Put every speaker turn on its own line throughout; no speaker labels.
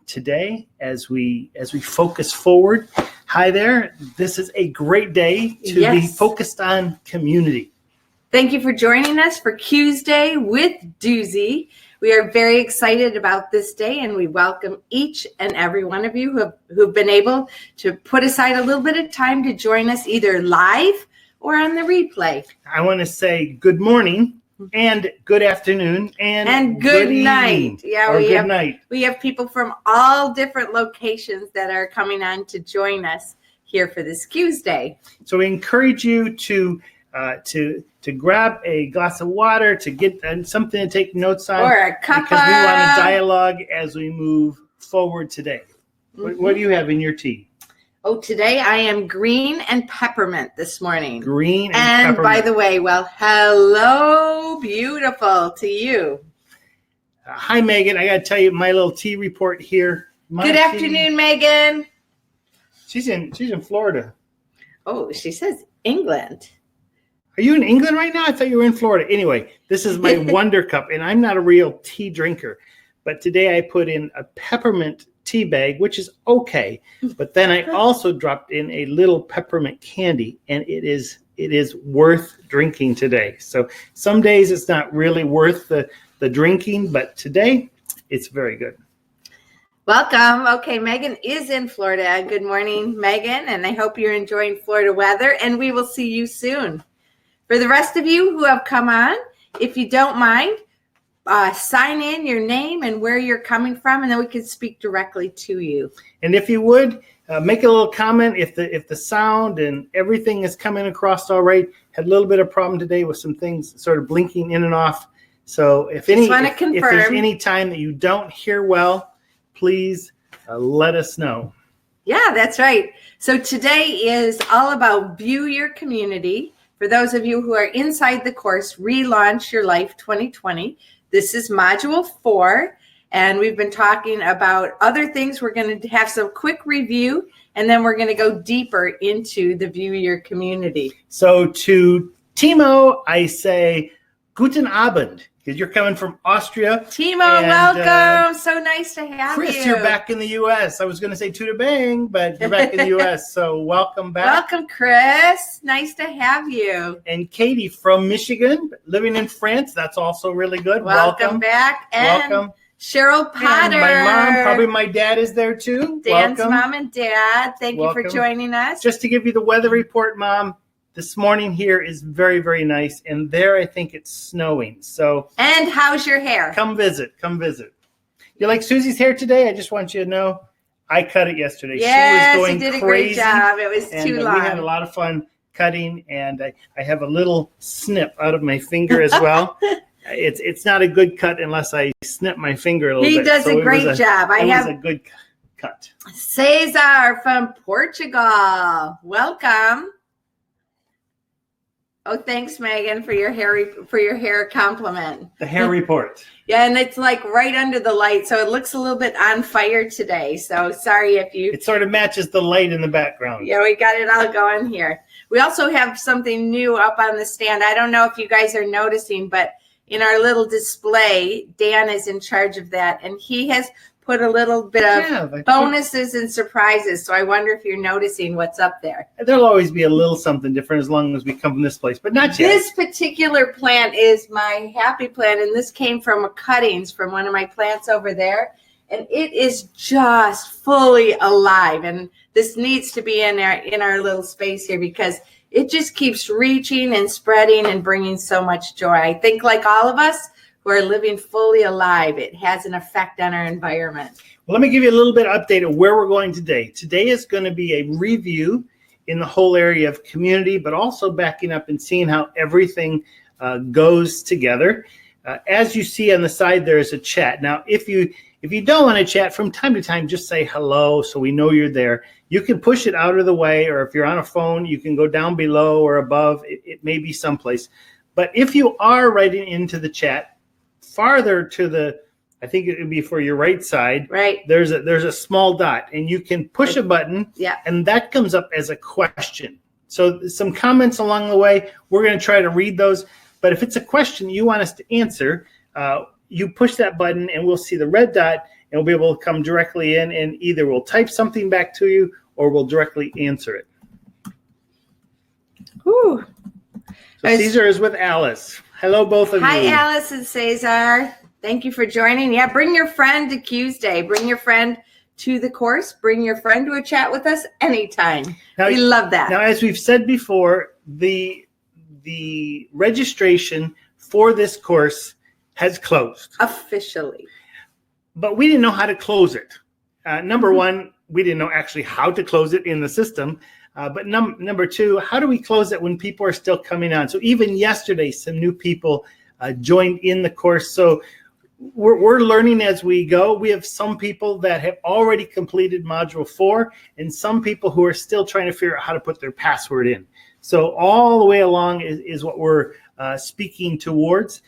today as we focus forward. Hi there. This is a great day to be focused on community.
Thank you for joining us for Q's Day with Duzie. We are very excited about this day, and we welcome each and every one of you who've been able to put aside a little bit of time to join us either live or on the replay.
I want to say good morning and good afternoon and
good night.
Night.
We have people from all different locations that are coming on to join us here for this Q's Day.
So we encourage you to grab a glass of water, to get something to take notes on,
or a cup,
because we want to dialogue as we move forward today. What do you have in your tea?
Oh, today I am green and peppermint this morning.
Green and peppermint.
By the way, hello, beautiful to you.
Hi, Megan. I got to tell you my little tea report here.
Good afternoon, Megan.
She's in Florida.
Oh, she says England.
Are you in England right now? I thought you were in Florida. Anyway, this is my Wonder Cup, and I'm not a real tea drinker. But today I put in a peppermint tea bag, which is okay. But then I also dropped in a little peppermint candy, and it is worth drinking today. So some days it's not really worth the drinking, but today it's very good.
Welcome. Okay, Megan is in Florida. Good morning, Megan, and I hope you're enjoying Florida weather, and we will see you soon. For the rest of you who have come on, if you don't mind, sign in your name and where you're coming from, and then we can speak directly to you.
And if you would, make a little comment if the sound and everything is coming across all right. Had a little bit of problem today with some things sort of blinking in and off. So if there's any time that you don't hear well, please let us know.
Yeah, that's right. So today is all about View Your Community. For those of you who are inside the course, Relaunch Your Life 2020. This is Module 4, and we've been talking about other things. We're going to have some quick review, and then we're going to go deeper into the View Your Community.
So to Timo, I say Guten Abend, because you're coming from Austria.
Timo, welcome. So nice to have
Chris,
you.
You're back in the U.S. I was going to say tuda bang, but you're back in the U.S., so welcome back.
Welcome, Chris. Nice to have you.
And Katie from Michigan, living in France. That's also really good.
Welcome back. And welcome. Cheryl Potter.
And my mom, probably my dad is there too.
Dan's mom and dad. Thank you for joining us.
Just to give you the weather report, Mom. This morning here is very, very nice, and there I think it's snowing. So.
And how's your hair?
Come visit. You like Susie's hair today? I just want you to know I cut it yesterday.
Yes,
she was going
you did
crazy,
a great job. It was too long.
We had a lot of fun cutting, and I have a little snip out of my finger as well. It's not a good cut unless I snip my finger a little bit.
He does a great job.
It was a good cut.
Cesar from Portugal. Welcome. Oh, thanks, Megan, for your hair compliment.
The hair report.
Yeah, and it's like right under the light, so it looks a little bit on fire today. So sorry if you.
It sort of matches the light in the background.
Yeah, we got it all going here. We also have something new up on the stand. I don't know if you guys are noticing, but in our little display, Dan is in charge of that, and he has put a little bit of bonuses and surprises. So I wonder if you're noticing what's up there.
There'll always be a little something different as long as we come from this place, but not yet.
This particular plant is my happy plant, and this came from cuttings from one of my plants over there. And it is just fully alive. And this needs to be in our little space here because it just keeps reaching and spreading and bringing so much joy. I think like all of us, we're living fully alive. It has an effect on our environment.
Well, let me give you a little bit of update of where we're going today. Today is going to be a review in the whole area of community, but also backing up and seeing how everything goes together. As you see on the side, there is a chat. Now, if you don't want to chat, from time to time, just say hello so we know you're there. You can push it out of the way, or if you're on a phone, you can go down below or above. It may be someplace. But if you are writing into the chat, farther to the, I think it would be for your right side.
Right.
There's a small dot, and you can push a button, and that comes up as a question. So some comments along the way, we're going to try to read those. But if it's a question you want us to answer, you push that button, and we'll see the red dot, and we'll be able to come directly in, and either we'll type something back to you or we'll directly answer it.
Whew.
So Cesar is with Alice. Hello, both of you.
Hi, Alice and Cesar. Thank you for joining. Yeah, bring your friend to Tuesday. Bring your friend to the course. Bring your friend to a chat with us anytime. We love that.
Now, as we've said before, the registration for this course has closed.
Officially.
But we didn't know how to close it. Number one, we didn't know actually how to close it in the system. But number two, how do we close it when people are still coming on? So even yesterday, some new people joined in the course. So we're learning as we go. We have some people that have already completed Module 4 and some people who are still trying to figure out how to put their password in. So all the way along is what we're speaking towards.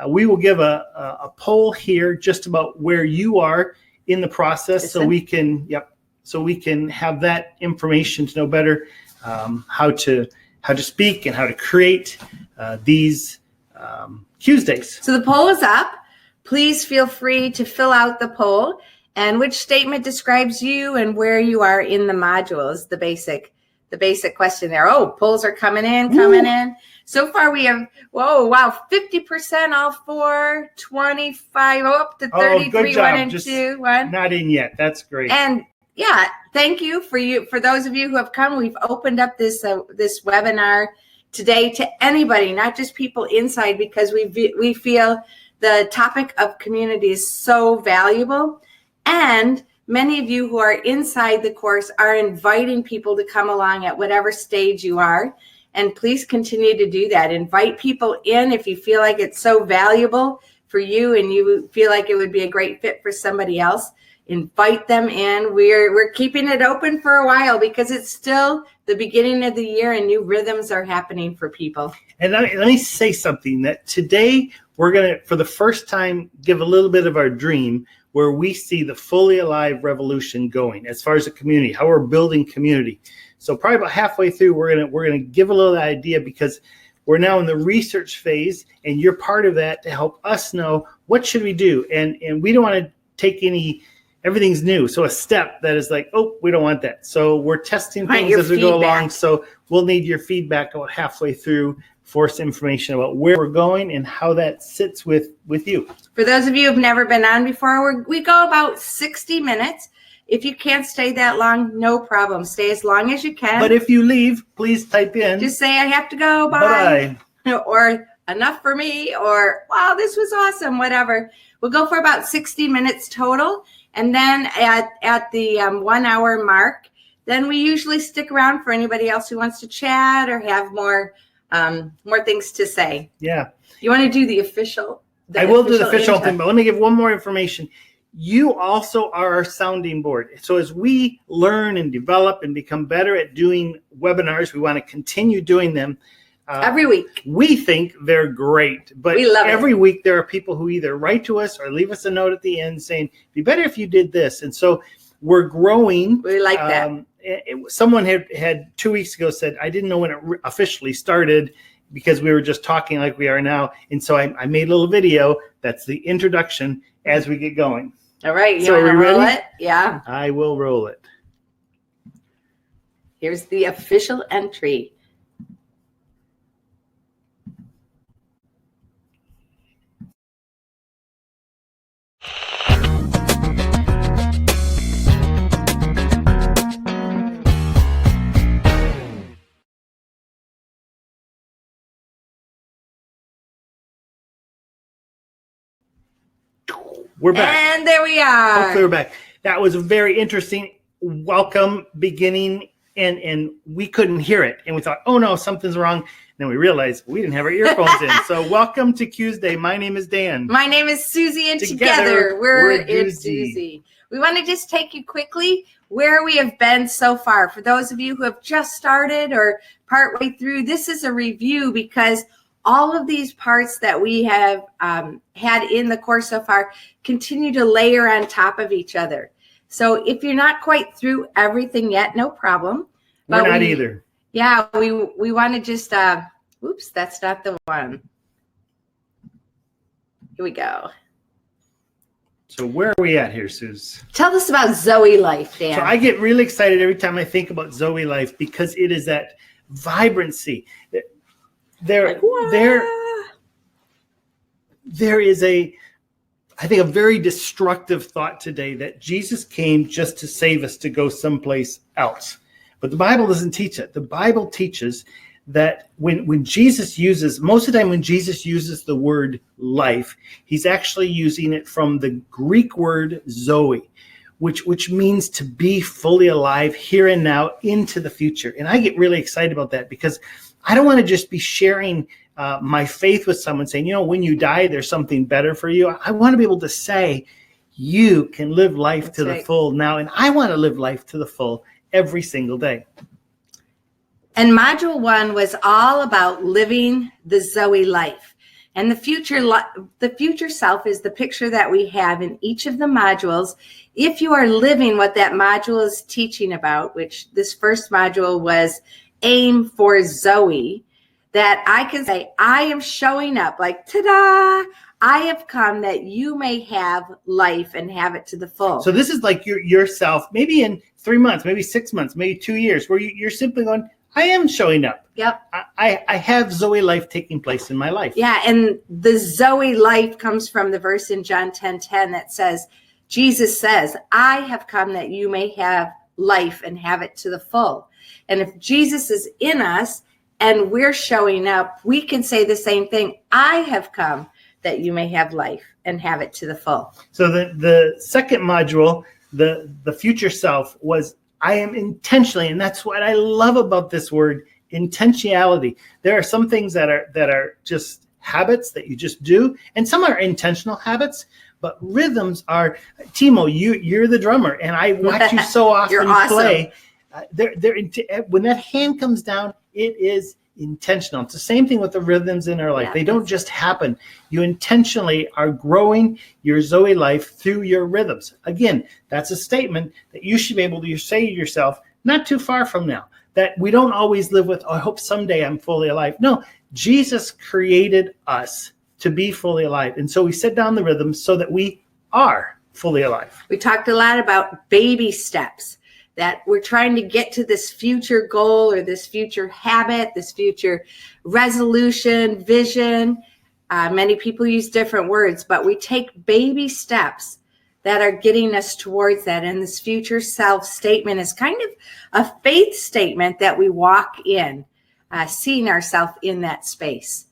We will give a poll here just about where you are in the process, so we can have that information to know better how to speak and how to create these Tuesdays.
So the poll is up. Please feel free to fill out the poll, and which statement describes you and where you are in the module is the basic question there. Oh, polls are coming in. So far we have, 50% all 4, 25, up to 33,
good job.
1 and
Just
2, 1.
Not in yet. That's great.
And yeah, thank you for those of you who have come. We've opened up this webinar today to anybody, not just people inside, because we feel the topic of community is so valuable. And many of you who are inside the course are inviting people to come along at whatever stage you are. And please continue to do that. Invite people in if you feel like it's so valuable for you and you feel like it would be a great fit for somebody else. Invite them in. We're keeping it open for a while because it's still the beginning of the year and new rhythms are happening for people.
And let me say something, that today we're going to, for the first time, give a little bit of our dream where we see the fully alive revolution going as far as a community, how we're building community. So probably about halfway through, we're gonna give a little idea, because we're now in the research phase, and you're part of that to help us know what should we do. And we don't want to take everything's new. So a step that is like, oh, we don't want that. So we're testing things as we go along. So we'll need your feedback about halfway through for some information about where we're going and how that sits with you.
For those of you who've never been on before, we go about 60 minutes. If you can't stay that long, no problem. Stay as long as you can.
But if you leave, please type in.
Just say, I have to go, bye. Or enough for me, or wow, this was awesome, whatever. We'll go for about 60 minutes total. And then at the 1 hour mark, then we usually stick around for anybody else who wants to chat or have more things to say.
Yeah.
You want to do the official?
I will do the official thing, but let me give one more information. You also are our sounding board. So as we learn and develop and become better at doing webinars, we want to continue doing them.
Every week.
We think they're great, but
we love
every week there are people who either write to us or leave us a note at the end saying, it'd be better if you did this. And so we're growing.
We like that.
Someone had 2 weeks ago said, I didn't know when it officially started because we were just talking like we are now. And so I made a little video. That's the introduction as we get going.
All right. You
so
want to roll
ready?
it? Yeah.
I will roll it.
Here's the official entry.
We're back.
And there we are.
Hopefully we're back. That was a very interesting welcome beginning, and we couldn't hear it. And we thought, oh no, something's wrong. And then we realized we didn't have our earphones in. So welcome to Tuesday. My name is Dan.
My name is Suzie, and together we're in Duzie. We want to just take you quickly where we have been so far. For those of you who have just started or partway through, this is a review because all of these parts that we have had in the course so far continue to layer on top of each other. So if you're not quite through everything yet, no problem.
We're not either.
Yeah, we want to just, oops, that's not the one. Here we go.
So where are we at here, Suze?
Tell us about Zoe Life, Dan.
So I get really excited every time I think about Zoe Life because it is that vibrancy. There is I think a very destructive thought today that Jesus came just to save us to go someplace else. But the Bible doesn't teach it. The Bible teaches that when Jesus uses, most of the time when Jesus uses the word life, he's actually using it from the Greek word Zoe, which means to be fully alive here and now into the future. And I get really excited about that because I don't want to just be sharing my faith with someone saying, when you die, there's something better for you. I want to be able to say, you can live life to the full now. And I want to live life to the full every single day.
And module 1 was all about living the Zoe life. And the future self is the picture that we have in each of the modules. If you are living what that module is teaching about, which this first module was aim for Zoe, that I can say, I am showing up like, ta-da, I have come that you may have life and have it to the full.
So this is like yourself, maybe in 3 months, maybe 6 months, maybe 2 years, where you're simply going, I am showing up.
Yep.
I have Zoe life taking place in my life.
Yeah, and the Zoe life comes from the verse in John 10:10 that says, Jesus says, I have come that you may have life and have it to the full. And if Jesus is in us and we're showing up, we can say the same thing. I have come that you may have life and have it to the full.
So the second module, the future self, was I am intentionally, and that's what I love about this word, intentionality. There are some things that are just habits that you just do, and some are intentional habits, but rhythms are, Timo, you're the drummer, and I watch you so often play. When that hand comes down, it is intentional. It's the same thing with the rhythms in our life. They don't just happen. You intentionally are growing your Zoe life through your rhythms. Again, that's a statement that you should be able to say to yourself not too far from now, that we don't always live with, I hope someday I'm fully alive. No, Jesus created us to be fully alive. And so we set down the rhythms so that we are fully alive.
We talked a lot about baby steps, that we're trying to get to this future goal or this future habit, this future resolution, vision. Many people use different words, but we take baby steps that are getting us towards that. And this future self statement is kind of a faith statement that we walk in, seeing ourselves in that space.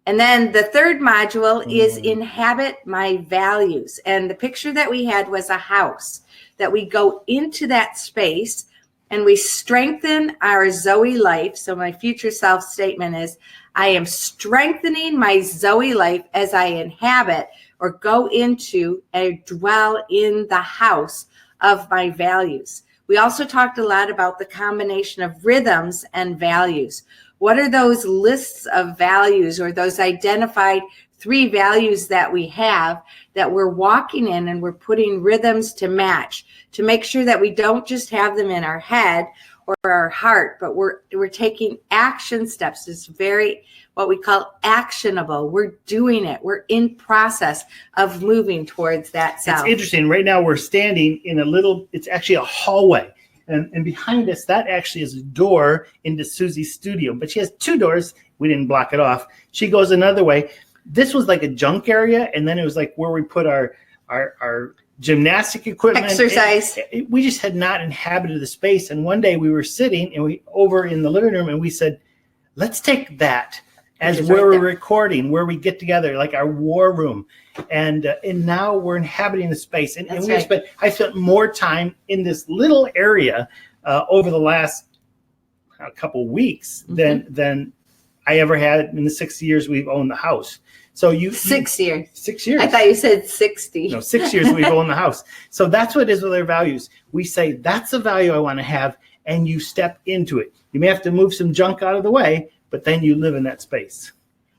And then the third module is inhabit my values. And the picture that we had was a house, that we go into that space and we strengthen our Zoe life. So my future self statement is, I am strengthening my Zoe life as I inhabit or go into and dwell in the house of my values. We also talked a lot about the combination of rhythms and values. What are those lists of values or those identified 3 values that we have that we're walking in and we're putting rhythms to match to make sure that we don't just have them in our head or our heart, but we're taking action steps. It's very what we call actionable. We're doing it. We're in process of moving towards that self.
It's interesting. Right now we're standing in it's actually a hallway. And behind us, that actually is a door into Suzie's studio. But she has 2 doors. We didn't block it off. She goes another way. This was like a junk area, and then it was like where we put our gymnastic equipment.
Exercise.
We just had not inhabited the space. And one day we were sitting over in the living room, and we said, let's take that as where we're recording, where we get together, like our war room. And now we're inhabiting the space. And I spent more time in this little area over the last couple weeks than I ever had in the 6 years we've owned the house. So
6 years.
6 years.
I thought you said 60.
No, 6 years we've owned the house. So that's what it is with our values. We say, that's the value I want to have, and you step into it. You may have to move some junk out of the way, but then you live in that space.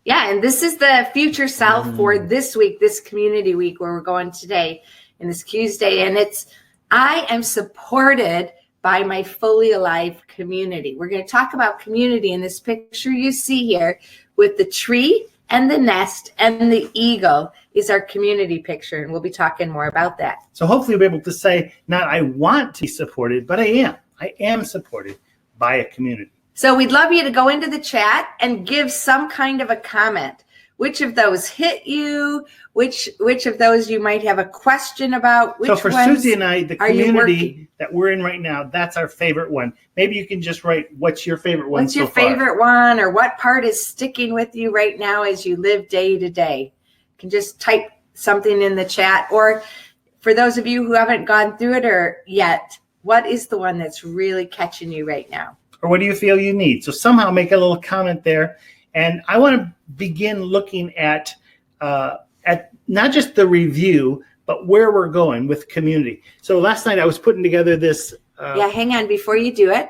Yeah, and this is the future self for this week, this community week where we're going today in this Tuesday. And it's, I am supported by my fully alive community. We're going to talk about community in this picture you see here with the tree and the nest and the eagle is our community picture, and we'll be talking more about that.
So hopefully you'll be able to say, not I want to be supported, but I am. I am supported by a community.
So we'd love you to go into the chat and give some kind of a comment. Which of those hit you? Which of those you might have a question about? Which
so for Suzie and I, the community that we're in right now, that's our favorite one. Maybe you can just write, what's your favorite one
What's your favorite one, or what part is sticking with you right now as you live day to day? You can just type something in the chat. Or for those of you who haven't gone through it yet, what is the one that's really catching you right now?
Or what do you feel you need? So somehow make a little comment there. And I want to begin looking at not just the review, but where we're going with community. So last night I was putting together this.
Hang on before you do it.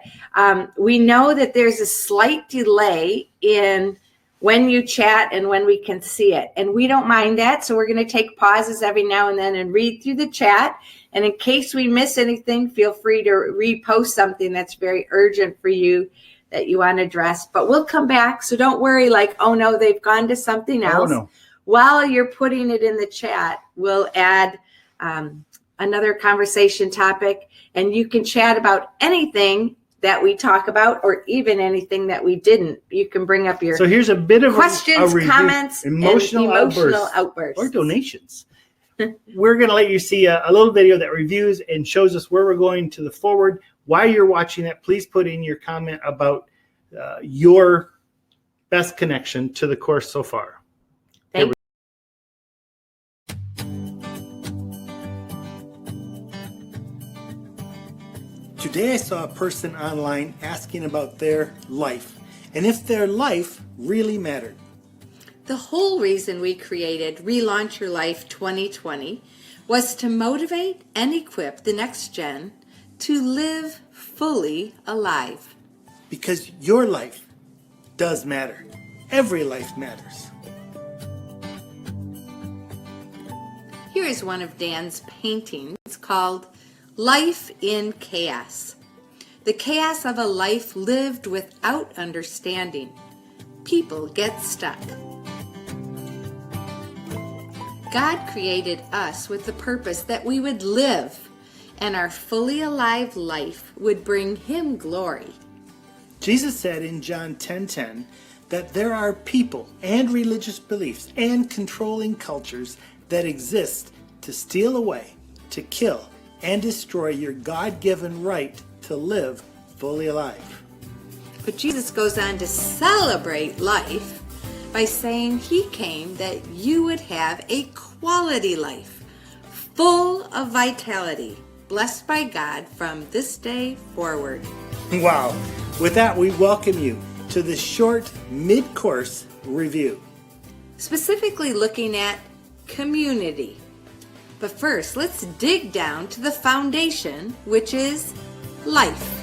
We know that there's a slight delay in when you chat and when we can see it. And we don't mind that. So we're going to take pauses every now and then and read through the chat. And in case we miss anything, feel free to repost something that's very urgent for you that you want to address. But we'll come back. So don't worry like, oh no, they've gone to something else.
Oh, no.
While you're putting it in the chat, we'll add another conversation topic, and you can chat about anything that we talk about, or even anything that we didn't. You can bring up your
here's a bit of
questions, comments,
emotional
outbursts,
or donations. We're going to let you see a little video that reviews and shows us where we're going to the forward. While you're watching it, please put in your comment about your best connection to the course so far.
Thank you.
Today I saw a person online asking about their life and if their life really mattered.
The whole reason we created Relaunch Your Life 2020 was to motivate and equip the next gen to live fully alive.
Because your life does matter. Every life matters.
Here is one of Dan's paintings called Life in Chaos. The chaos of a life lived without understanding. People get stuck. God created us with the purpose that we would live, and our fully alive life would bring Him glory.
Jesus said in John 10:10 that there are people and religious beliefs and controlling cultures that exist to steal away, to kill, and destroy your God-given right to live fully alive.
But Jesus goes on to celebrate life by saying He came that you would have a quality life, full of vitality, blessed by God from this day forward.
Wow. With that, we welcome you to this short mid-course review.
Specifically looking at community. But first, let's dig down to the foundation, which is life.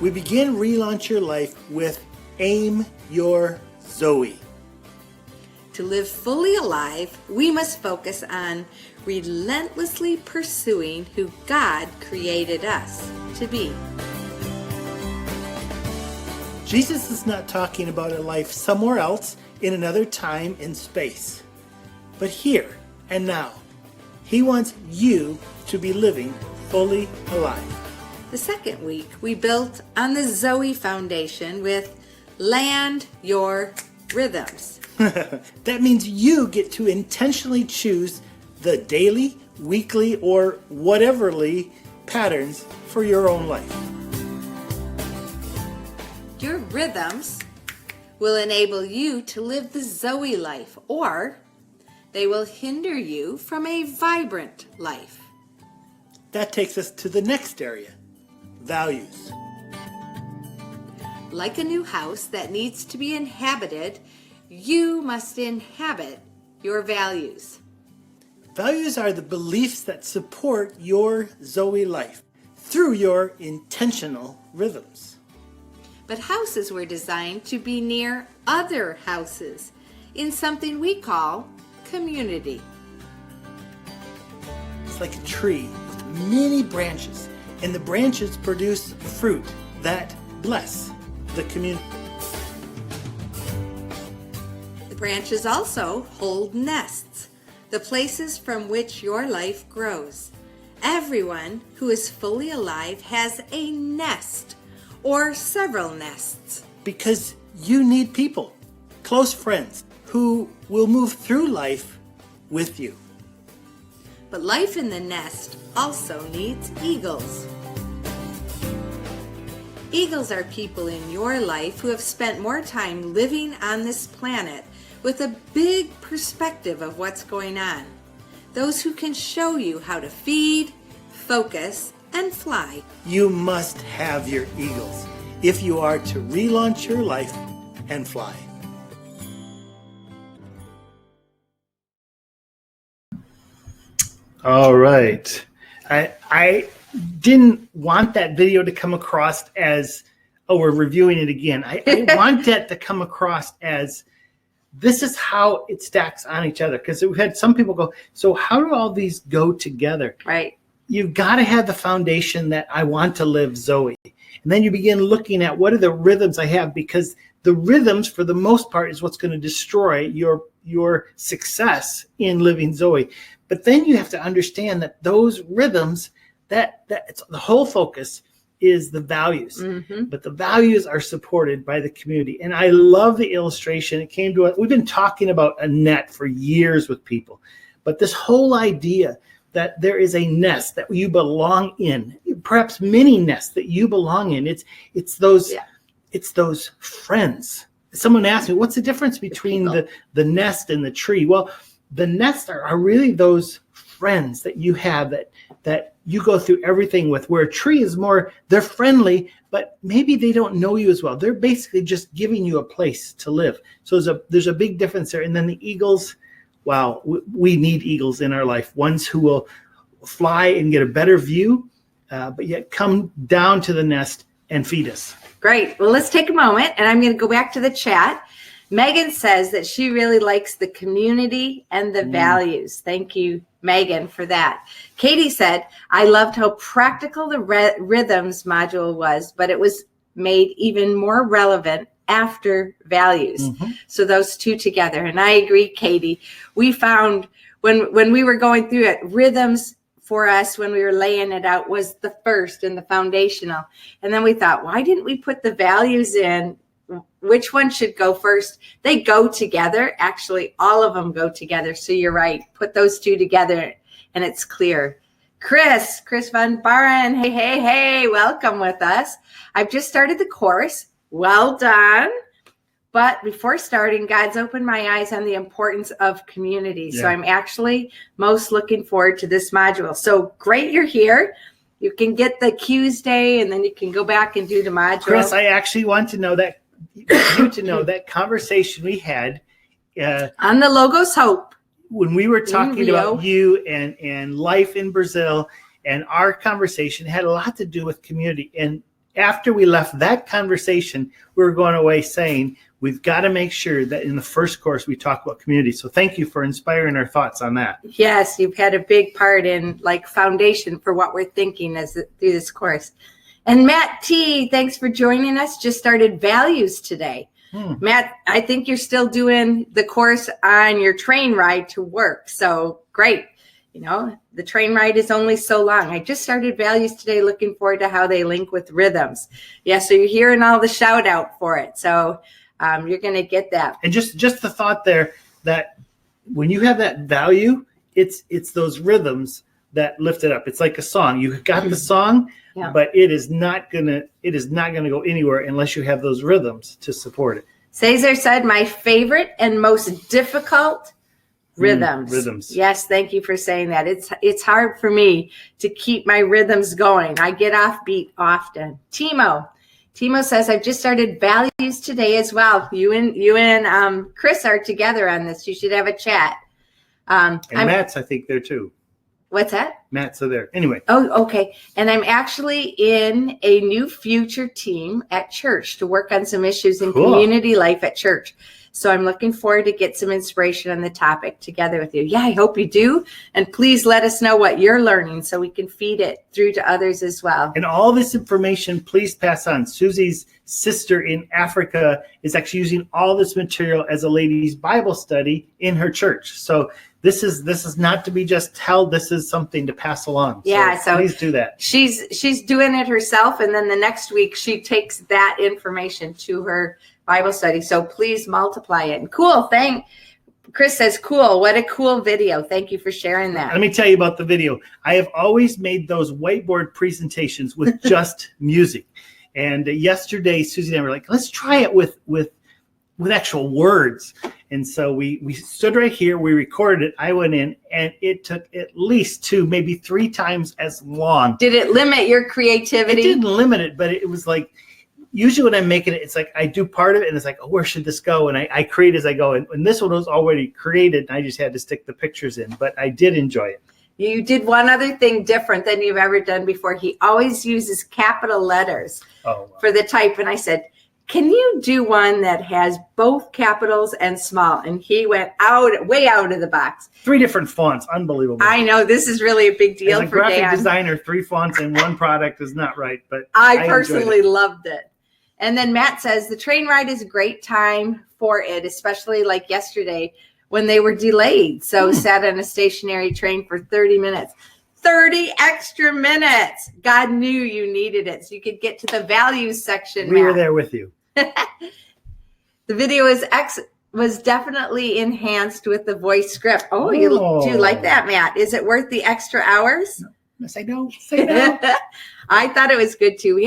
We begin Relaunch Your Life with Aim Your Zoe.
To live fully alive, we must focus on relentlessly pursuing who God created us to be.
Jesus is not talking about a life somewhere else in another time and space, but here and now. He wants you to be living fully alive.
The second week, we built on the Zoe foundation with Land Your Rhythms.
That means you get to intentionally choose the daily, weekly, or whateverly patterns for your own life.
Your rhythms will enable you to live the Zoe life, or they will hinder you from a vibrant life.
That takes us to the next area, values.
Like a new house that needs to be inhabited, you must inhabit your values.
Values are the beliefs that support your Zoe life through your intentional rhythms.
But houses were designed to be near other houses in something we call community.
It's like a tree with many branches, and the branches produce fruit that bless the community.
Branches also hold nests, the places from which your life grows. Everyone who is fully alive has a nest or several nests.
Because you need people, close friends, who will move through life with you.
But life in the nest also needs eagles. Eagles are people in your life who have spent more time living on this planet with a big perspective of what's going on. Those who can show you how to feed, focus, and fly.
You must have your eagles if you are to relaunch your life and fly. All right. I didn't want that video to come across as, oh, we're reviewing it again. I want that to come across as, this is how it stacks on each other. Because we've had some people go, so how do all these go together?
Right.
You've got to have the foundation that I want to live Zoe. And then you begin looking at what are the rhythms I have, because the rhythms, for the most part, is what's going to destroy your success in living Zoe. But then you have to understand that those rhythms, that it's, the whole focus is the values. Mm-hmm. But the values are supported by the community. And I love the illustration. It came to us. We've been talking about a net for years with people. But this whole idea that there is a nest that you belong in, perhaps many nests that you belong in. It's those friends. Someone asked me, what's the difference between the nest and the tree? Well, the nests are really those friends that you have that you go through everything with, where a tree is more, they're friendly, but maybe they don't know you as well. They're basically just giving you a place to live. So there's a big difference there. And then the eagles, wow, we need eagles in our life, ones who will fly and get a better view, but yet come down to the nest and feed us.
Great. Well, let's take a moment, and I'm going to go back to the chat. Megan says that she really likes the community and the values. Thank you, Megan, for that. Katie said, I loved how practical the rhythms module was, but it was made even more relevant after values. Mm-hmm. So those two together. And I agree, Katie. We found when we were going through it, rhythms for us when we were laying it out was the first and the foundational. And then we thought, why didn't we put the values in? Which one should go first? They go together. Actually, all of them go together. So you're right. Put those two together and it's clear. Chris Van Baren. Hey, welcome with us. I've just started the course. Well done. But before starting, God's opened my eyes on the importance of community. Yeah. So I'm actually most looking forward to this module. So great you're here. You can get the Q's day and then you can go back and do the module.
Chris, I actually want to know that that conversation we had
on the Logos Hope
when we were talking about you and life in Brazil, and our conversation had a lot to do with community. And after we left that conversation, we were going away saying we've got to make sure that in the first course we talk about community. So thank you for inspiring our thoughts on that.
Yes, you've had a big part in foundation for what we're thinking through this course. And Matt T, thanks for joining us. Just started values today. Matt, I think you're still doing the course on your train ride to work. So great. The train ride is only so long. I just started values today, looking forward to how they link with rhythms. Yeah, so you're hearing all the shout out for it. So you're going to get that.
And just the thought there that when you have that value, it's those rhythms that lift it up. It's like a song. You got the song, but it is not gonna go anywhere unless you have those rhythms to support it.
Cesar said, my favorite and most difficult rhythms.
Rhythms.
Yes, thank you for saying that. It's hard for me to keep my rhythms going. I get off beat often. Timo says, I've just started values today as well. You and Chris are together on this. You should have a chat.
And Matt's, I think, there too.
What's that?
Matt's there. Anyway.
Oh, okay. And I'm actually in a new future team at church to work on some issues in community life at church. So I'm looking forward to get some inspiration on the topic together with you. Yeah, I hope you do. And please let us know what you're learning so we can feed it through to others as well.
And all this information, please pass on. Susie's sister in Africa is actually using all this material as a ladies' Bible study in her church. So this is not to be just held. This is something to pass along.
Yeah, so
please do that.
She's doing it herself, and then the next week she takes that information to her Bible study. So please multiply it. And cool, Chris says, cool. What a cool video. Thank you for sharing that.
Let me tell you about the video. I have always made those whiteboard presentations with just music. And yesterday, Susie and I were like, let's try it with actual words. And so we stood right here, we recorded it, I went in, and it took at least 2, maybe 3 times as long.
Did it limit your creativity?
It didn't limit it, but it was like, usually when I'm making it, it's like I do part of it, and it's like, oh, where should this go? And I create as I go. And this one was already created, and I just had to stick the pictures in. But I did enjoy it.
You did one other thing different than you've ever done before. He always uses capital letters for the type. And I said, can you do one that has both capitals and small? And he went way out of the box.
3 different fonts. Unbelievable.
I know. This is really a big deal for Dan. As a
graphic designer, 3 fonts in one product is not right. But
I personally loved it. And then Matt says, the train ride is a great time for it, especially like yesterday when they were delayed. So sat on a stationary train for 30 minutes. 30 extra minutes. God knew you needed it so you could get to the values section.
We were there with you.
The video was definitely enhanced with the voice script. Do you like that, Matt? Is it worth the extra hours?
No. Say no. Say no.
I thought it was good too. We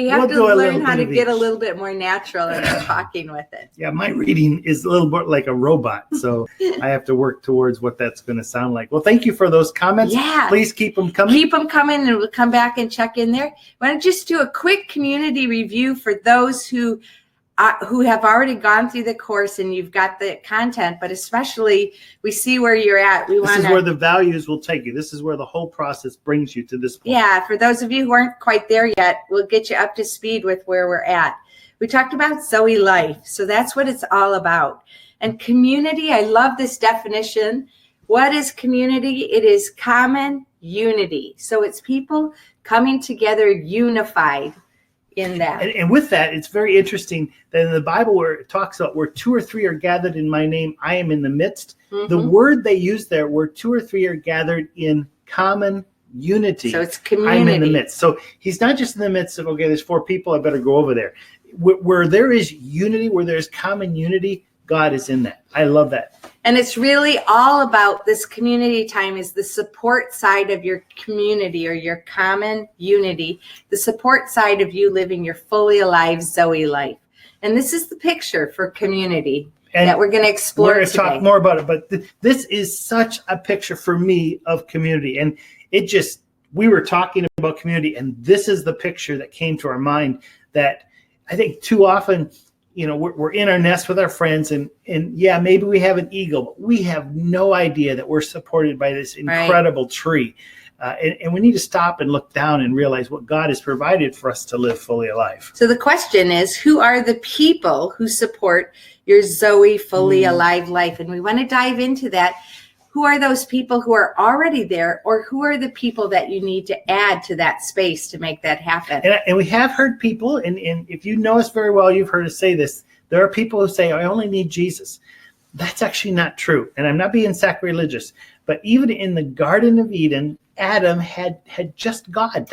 have to learn how to get a little bit more natural in talking with it.
Yeah, my reading is a little bit like a robot, so I have to work towards what that's going to sound like. Well, thank you for those comments.
Yeah.
Please keep them coming.
Keep them coming, and we'll come back and check in there. I want to just do a quick community review for those who have already gone through the course and you've got the content, but especially we see where you're at.
This is where the values will take you. This is where the whole process brings you to this point.
Yeah, for those of you who aren't quite there yet, we'll get you up to speed with where we're at. We talked about Zoe life, so that's what it's all about. And community, I love this definition. What is community? It is common unity. So it's people coming together unified in that.
And with that, it's very interesting that in the Bible where it talks about where 2 or 3 are gathered in my name, I am in the midst. Mm-hmm. The word they use there, where 2 or 3 are gathered in common unity.
So it's community.
I'm in the midst. So he's not just in the midst of, okay, there's 4 people, I better go over there. Where there is unity, where there's common unity, God is in that. I love that.
And it's really all about this community time is the support side of your community or your common unity, the support side of you living your fully alive Zoe life. And this is the picture for community that we're going to explore today.
We're going to talk more about it, but this is such a picture for me of community. And we were talking about community, and this is the picture that came to our mind that I think too often, we're in our nest with our friends and yeah, maybe we have an eagle, but we have no idea that we're supported by this incredible tree. And we need to stop and look down and realize what God has provided for us to live fully alive.
So the question is, who are the people who support your Zoe fully alive life? And we want to dive into that. Who are those people who are already there, or who are the people that you need to add to that space to make that happen?
And we have heard people, and if you know us very well, you've heard us say this. There are people who say, I only need Jesus. That's actually not true. And I'm not being sacrilegious, but even in the Garden of Eden, Adam had just God.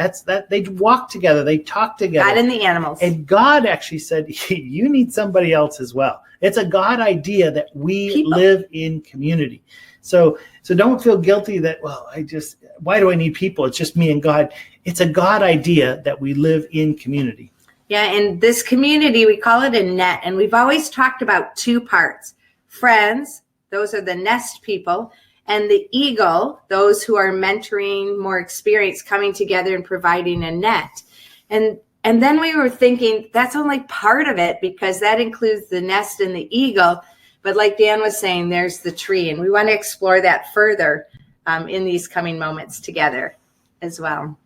They walked together. They talked together.
God and the animals.
And God actually said, you need somebody else as well. It's a God idea that we live in community. So don't feel guilty that, why do I need people? It's just me and God. It's a God idea that we live in community.
Yeah, and this community, we call it a net. And we've always talked about 2 parts. Friends, those are the nest people, and the eagle, those who are mentoring, more experienced, coming together and providing a net. And then we were thinking that's only part of it because that includes the nest and the eagle. But like Dan was saying, there's the tree, and we want to explore that further in these coming moments together as well.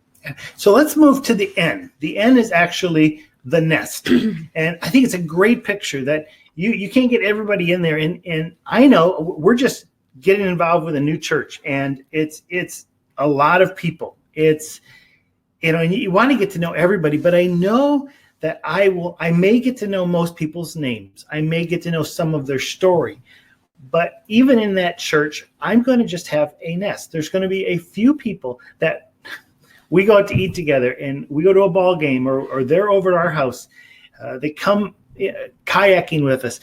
So let's move to the N. The N is actually the nest. And I think it's a great picture that, you can't get everybody in there. And I know we're just getting involved with a new church, and it's a lot of people. It's, and you want to get to know everybody, but I know that I may get to know most people's names. I may get to know some of their story. But even in that church, I'm going to just have a nest. There's going to be a few people that we go out to eat together, and we go to a ball game, or they're over at our house. They come kayaking with us.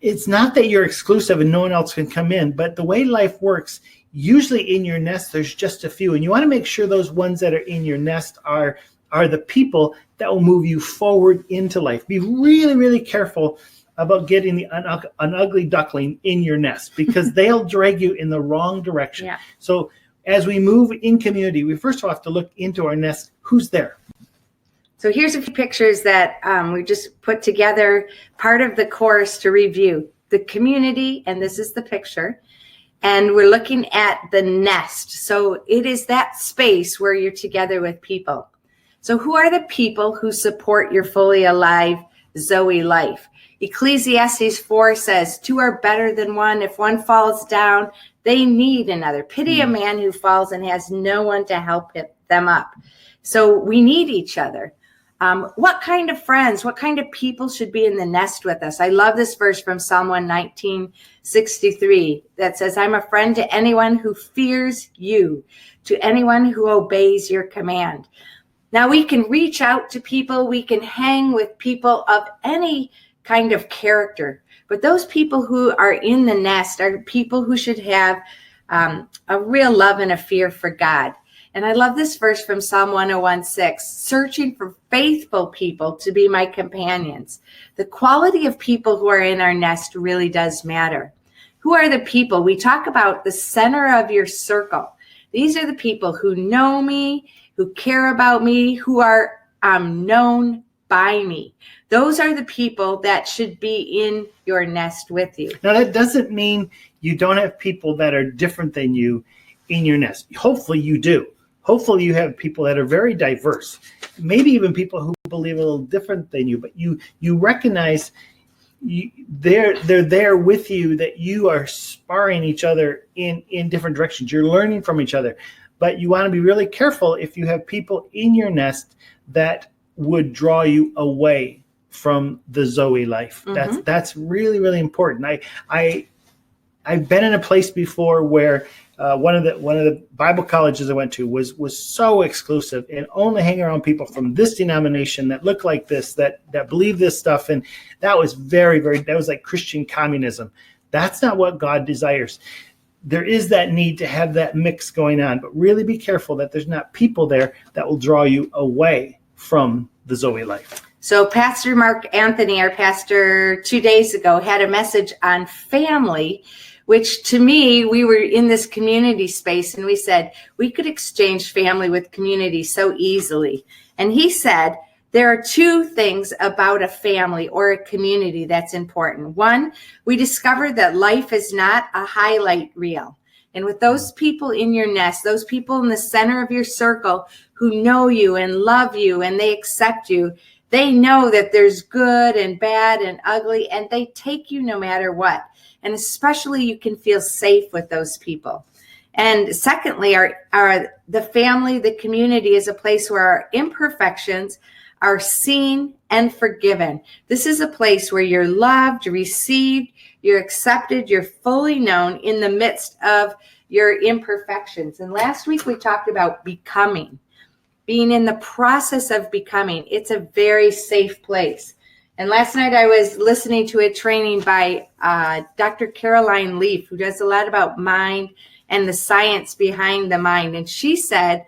It's not that you're exclusive and no one else can come in, but the way life works, usually in your nest, there's just a few. And you want to make sure those ones that are in your nest are the people that will move you forward into life. Be really, really careful about getting an ugly duckling in your nest, because they'll drag you in the wrong direction.
Yeah.
So as we move in community, we first of all have to look into our nest. Who's there?
So here's a few pictures that we just put together, part of the course to review the community, and this is the picture. And we're looking at the nest. So it is that space where you're together with people. So who are the people who support your fully alive Zoe life? Ecclesiastes 4 says, two are better than one. If one falls down, they need another. Pity a man who falls and has no one to help them up. So we need each other. What kind of friends, what kind of people should be in the nest with us? I love this verse from Psalm 119:63 that says, I'm a friend to anyone who fears you, to anyone who obeys your command. Now we can reach out to people, we can hang with people of any kind of character, but those people who are in the nest are people who should have a real love and a fear for God. And I love this verse from Psalm 101:6, searching for faithful people to be my companions. The quality of people who are in our nest really does matter. Who are the people? We talk about the center of your circle. These are the people who know me, who care about me, who are known by me. Those are the people that should be in your nest with you.
Now, that doesn't mean you don't have people that are different than you in your nest. Hopefully you do. Hopefully you have people that are very diverse, maybe even people who believe a little different than you, but you recognize they're there with you, that you are sparring each other in different directions. You're learning from each other, but you want to be really careful if you have people in your nest that would draw you away from the Zoe life. Mm-hmm. That's really, really important. I've been in a place before where one of the Bible colleges I went to was so exclusive and only hang around people from this denomination that look like this, that believe this stuff, and that was that was like Christian communism. That's not what God desires. There is that need to have that mix going on, but really be careful that there's not people there that will draw you away from the Zoe life.
So Pastor Mark Anthony, our pastor 2 days ago, had a message on family, which to me, we were in this community space and we said we could exchange family with community so easily. And he said, there are two things about a family or a community that's important. One, we discovered that life is not a highlight reel. And with those people in your nest, those people in the center of your circle who know you and love you and they accept you, they know that there's good and bad and ugly, and they take you no matter what. And especially you can feel safe with those people. And secondly, the family, the community is a place where our imperfections are seen and forgiven. This is a place where you're loved, received, you're accepted, you're fully known in the midst of your imperfections. And last week we talked about becoming, being in the process of becoming. It's a very safe place. And last night I was listening to a training by Dr. Caroline Leaf, who does a lot about mind and the science behind the mind. And she said,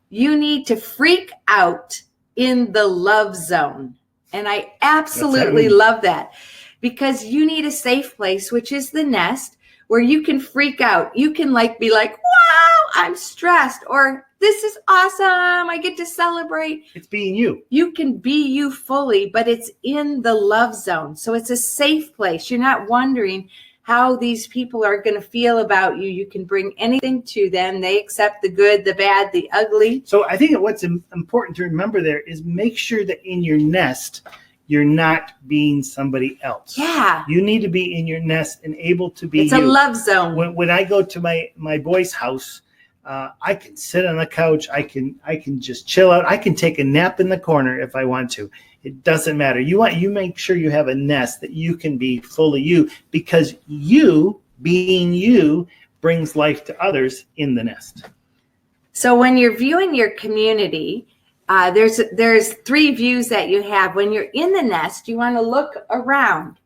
you need to freak out in the love zone. And I absolutely love that, because you need a safe place, which is the nest, where you can freak out. You can be like, wow, I'm stressed, or this is awesome, I get to celebrate.
It's being you.
You can be you fully, but it's in the love zone. So it's a safe place. You're not wondering how these people are going to feel about you. You can bring anything to them. They accept the good, the bad, the ugly.
So I think that what's important to remember there is make sure that in your nest, you're not being somebody else.
Yeah.
You need to be in your nest and able to be
It's
you.
a love zone.
When I go to my boy's house, I can sit on the couch. I can just chill out. I can take a nap in the corner if I want to. It doesn't matter. You make sure you have a nest that you can be fully you, because you being you brings life to others in the nest.
So when you're viewing your community, there's 3 views that you have. When you're in the nest, you want to look around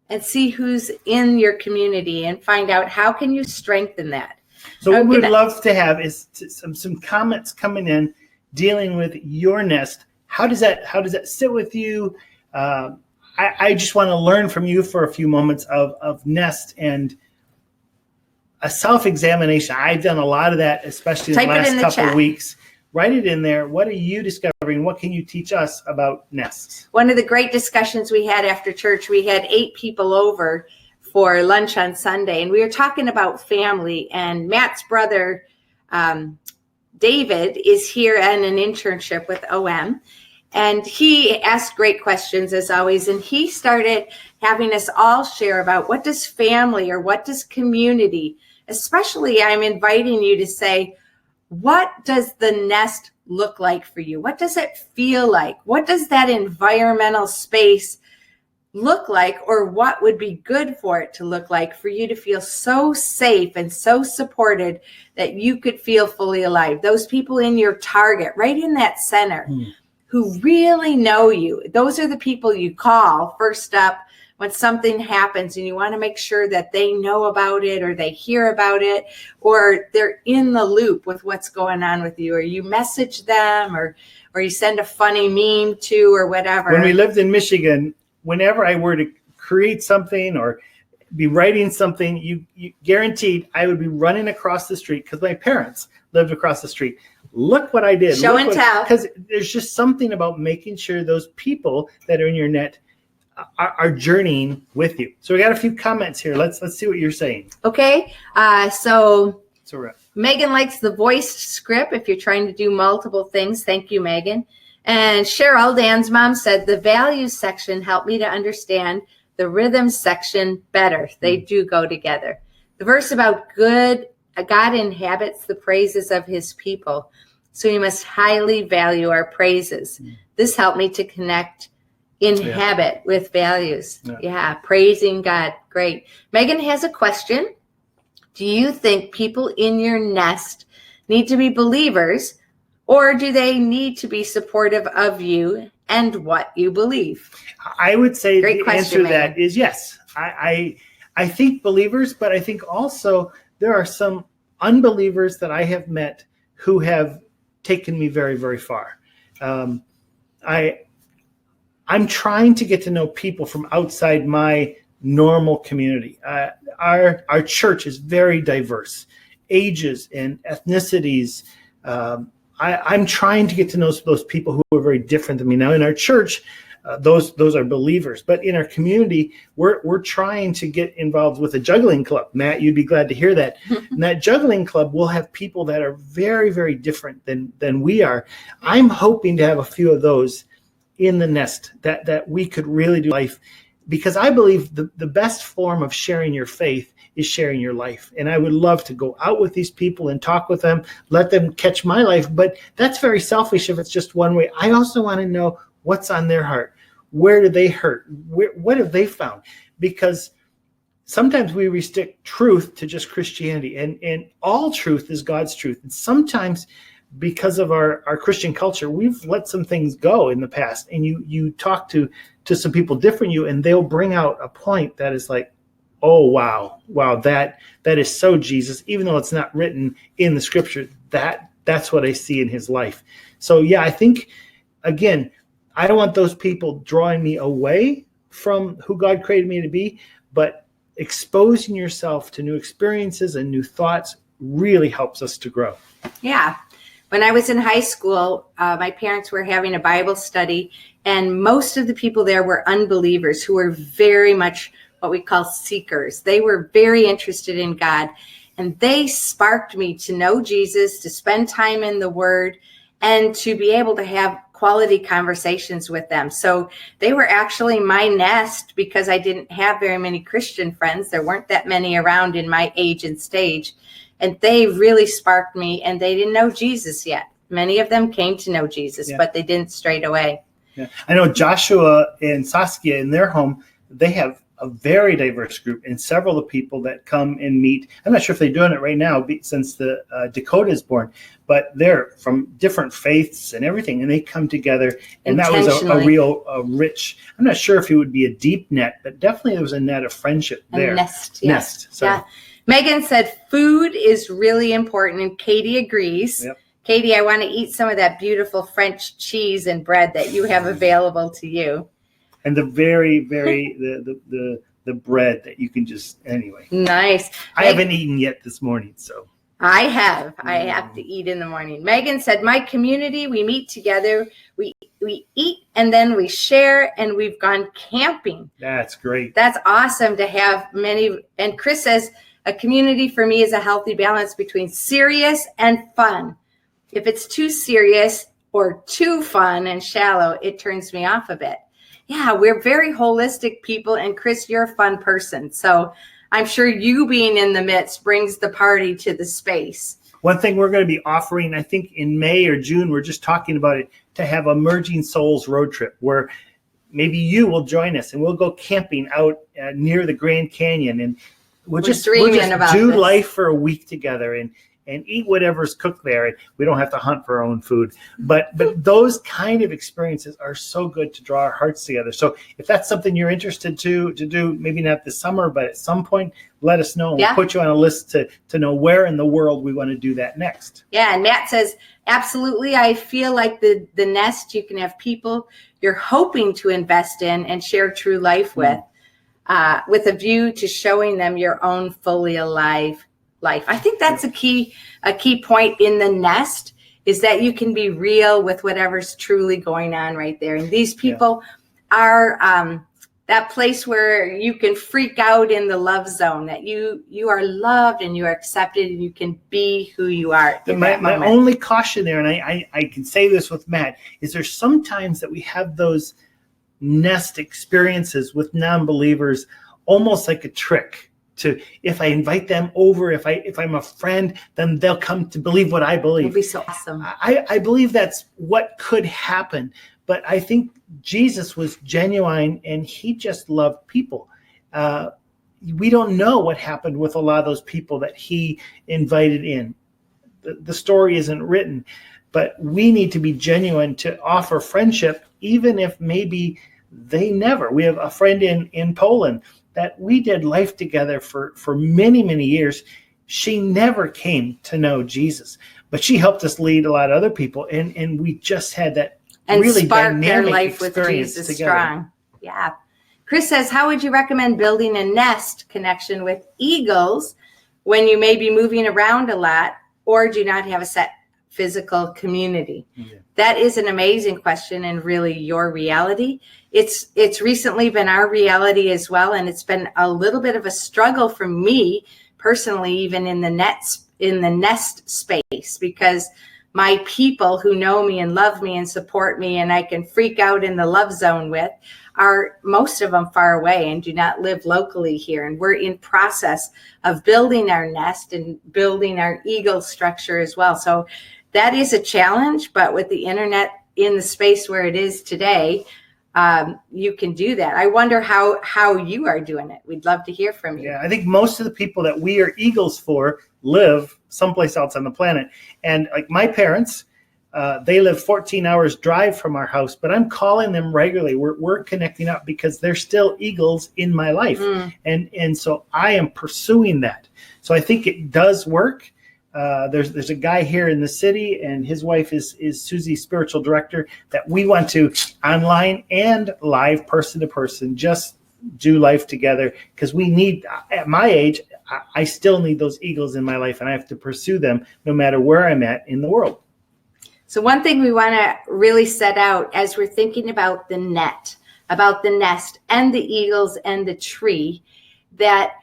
and see who's in your community and find out how can you strengthen that.
So what we'd love to have is some comments coming in dealing with your nest. How does that sit with you? I just want to learn from you for a few moments of nest and a self-examination. I've done a lot of that, especially in the last couple of weeks. Write it in there. What are you discovering? What can you teach us about nests? One
of the great discussions we had after church, we had 8 people over for lunch on Sunday, and we were talking about family. And Matt's brother, David, is here on an internship with OM. And he asked great questions, as always. And he started having us all share about what does family or what does community, especially I'm inviting you to say, what does the nest look like for you? What does it feel like? What does that environmental space look like, or what would be good for it to look like for you to feel so safe and so supported that you could feel fully alive? Those people in your target, right in that center, who really know you. Those are the people you call first up when something happens and you want to make sure that they know about it or they hear about it or they're in the loop with what's going on with you, or you message them or you send a funny meme to or whatever.
When we lived in Michigan, whenever I were to create something or be writing something, you guaranteed I would be running across the street because my parents lived across the street. Look what I did.
Show and tell.
Because there's just something about making sure those people that are in your net are journeying with you. So we got a few comments here. Let's see what you're saying.
Okay. So
right.
Megan likes the voiced script if you're trying to do multiple things. Thank you, Megan. And Cheryl, Dan's mom, said the values section helped me to understand the rhythm section better. They do go together. The verse about God inhabits the praises of his people, so we must highly value our praises. This helped me to connect inhabit with values. Yeah, praising God. Great. Megan has a question. Do you think people in your nest need to be believers, or do they need to be supportive of you and what you believe?
I would say
Great
the
question,
answer to
Megan.
that is yes. I think believers, but I think also there are some unbelievers that I have met who have taken me very, very far. I'm trying to get to know people from outside my normal community. Our church is very diverse, ages and ethnicities. I'm trying to get to know those people who are very different than me. Now in our church, those are believers, but in our community, we're trying to get involved with a juggling club. Matt, you'd be glad to hear that. And that juggling club will have people that are very, very different than we are. I'm hoping to have a few of those in the nest that we could really do life, because I believe the best form of sharing your faith is sharing your life. And I would love to go out with these people and talk with them, let them catch my life. But that's very selfish if it's just one way. I also want to know what's on their heart. Where do they hurt? What have they found? Because sometimes we restrict truth to just Christianity, and all truth is God's truth. And sometimes because of our Christian culture, we've let some things go in the past, and you talk to some people different you, and they'll bring out a point that is like, oh, wow, that is so Jesus, even though it's not written in the scripture, that's what I see in his life. So yeah, I think, again, I don't want those people drawing me away from who God created me to be, but exposing yourself to new experiences and new thoughts really helps us to grow.
Yeah. When I was in high school, my parents were having a Bible study, and most of the people there were unbelievers who were very much what we call seekers. They were very interested in God, and they sparked me to know Jesus, to spend time in the Word, and to be able to have quality conversations with them. So they were actually my nest because I didn't have very many Christian friends. There weren't that many around in my age and stage. And they really sparked me, and they didn't know Jesus yet. Many of them came to know Jesus, but they didn't straight away. Yeah.
I know Joshua and Saskia in their home, they have a very diverse group, and several of the people that come and meet. I'm not sure if they're doing it right now since the Dakota is born, but they're from different faiths and everything, and they come together. And that was a real rich. I'm not sure if it would be a deep net, but definitely there was a net of friendship there.
A nest. Yeah. Nest. Sorry. Yeah. Megan said food is really important, and Katie agrees. Yep. Katie, I want to eat some of that beautiful French cheese and bread that you have available to you.
And the very, very the bread that you can just anyway.
Nice.
I haven't eaten yet this morning, so.
I have to eat in the morning. Megan said, my community, we meet together, we eat, and then we share, and we've gone camping.
That's great.
That's awesome to have many. And Chris says, a community for me is a healthy balance between serious and fun. If it's too serious or too fun and shallow, it turns me off a bit. Yeah, we're very holistic people, and Chris, you're a fun person. So I'm sure you being in the midst brings the party to the space.
One thing we're going to be offering, I think in May or June, we're just talking about it, to have a Merging Souls road trip where maybe you will join us and we'll go camping out near the Grand Canyon, and we'll just do life for a week together and eat whatever's cooked there. And we don't have to hunt for our own food. But those kind of experiences are so good to draw our hearts together. So if that's something you're interested to do, maybe not this summer, but at some point, let us know. We'll put you on a list to know where in the world we want to do that next.
Yeah, and Matt says, absolutely. I feel like the nest, you can have people you're hoping to invest in and share true life with a view to showing them your own fully alive life. I think that's a key point in the nest, is that you can be real with whatever's truly going on right there. And these people are that place where you can freak out in the love zone, that you are loved and you are accepted and you can be who you are.
My only caution there, and I can say this with Matt, is there's sometimes that we have those nest experiences with non-believers, almost like a trick. If I invite them over, if I'm a friend, then they'll come to believe what I believe.
It'll be so awesome.
I believe that's what could happen, but I think Jesus was genuine and he just loved people. We don't know what happened with a lot of those people that he invited in. The story isn't written, but we need to be genuine to offer friendship, even if maybe they never. We have a friend in Poland that we did life together for many, many years. She never came to know Jesus, but she helped us lead a lot of other people. And we just had that really dynamic life with Jesus together. Strong.
Yeah. Chris says, how would you recommend building a nest connection with eagles when you may be moving around a lot or do not have a set physical community? Yeah. That is an amazing question and really your reality. It's recently been our reality as well, and it's been a little bit of a struggle for me personally, even in the nest space, because my people who know me and love me and support me and I can freak out in the love zone with are most of them far away and do not live locally here. And we're in process of building our nest and building our eagle structure as well. So that is a challenge, but with the internet in the space where it is today, you can do that. I wonder how you are doing it. We'd love to hear from you.
Yeah, I think most of the people that we are eagles for live someplace else on the planet. And like my parents, they live 14 hours drive from our house, but I'm calling them regularly. We're connecting up because they're still eagles in my life. And so I am pursuing that. So I think it does work. There's a guy here in the city, and his wife is Suzie, spiritual director, that we want to online and live, person to person, just do life together, because we need, at my age, I still need those eagles in my life, and I have to pursue them no matter where I'm at in the world.
So one thing we want to really set out as we're thinking about the net, about the nest and the eagles and the tree, that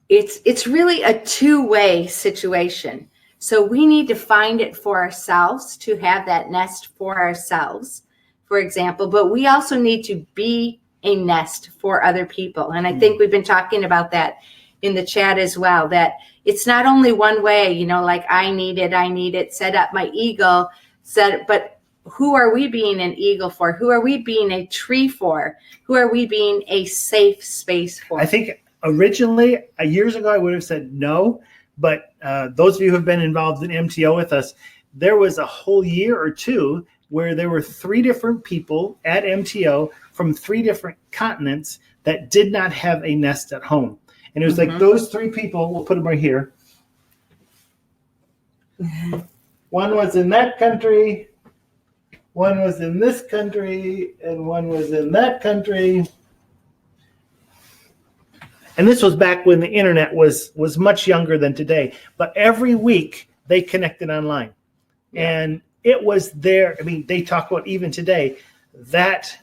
it's really a two-way situation. So we need to find it for ourselves, to have that nest for ourselves, for example, but we also need to be a nest for other people. And I think we've been talking about that in the chat as well, that it's not only one way, you know, like I need it, set up my eagle, but who are we being an eagle for? Who are we being a tree for? Who are we being a safe space for?
I think originally, years ago, I would have said no, but those of you who have been involved in MTO with us, there was a whole year or two where there were 3 different people at MTO from 3 different continents that did not have a nest at home. And it was like those 3 people, we'll put them right here. One was in that country, one was in this country, and one was in that country. And this was back when the internet was much younger than today. But every week they connected online. And it was there. I mean, they talk about even today, that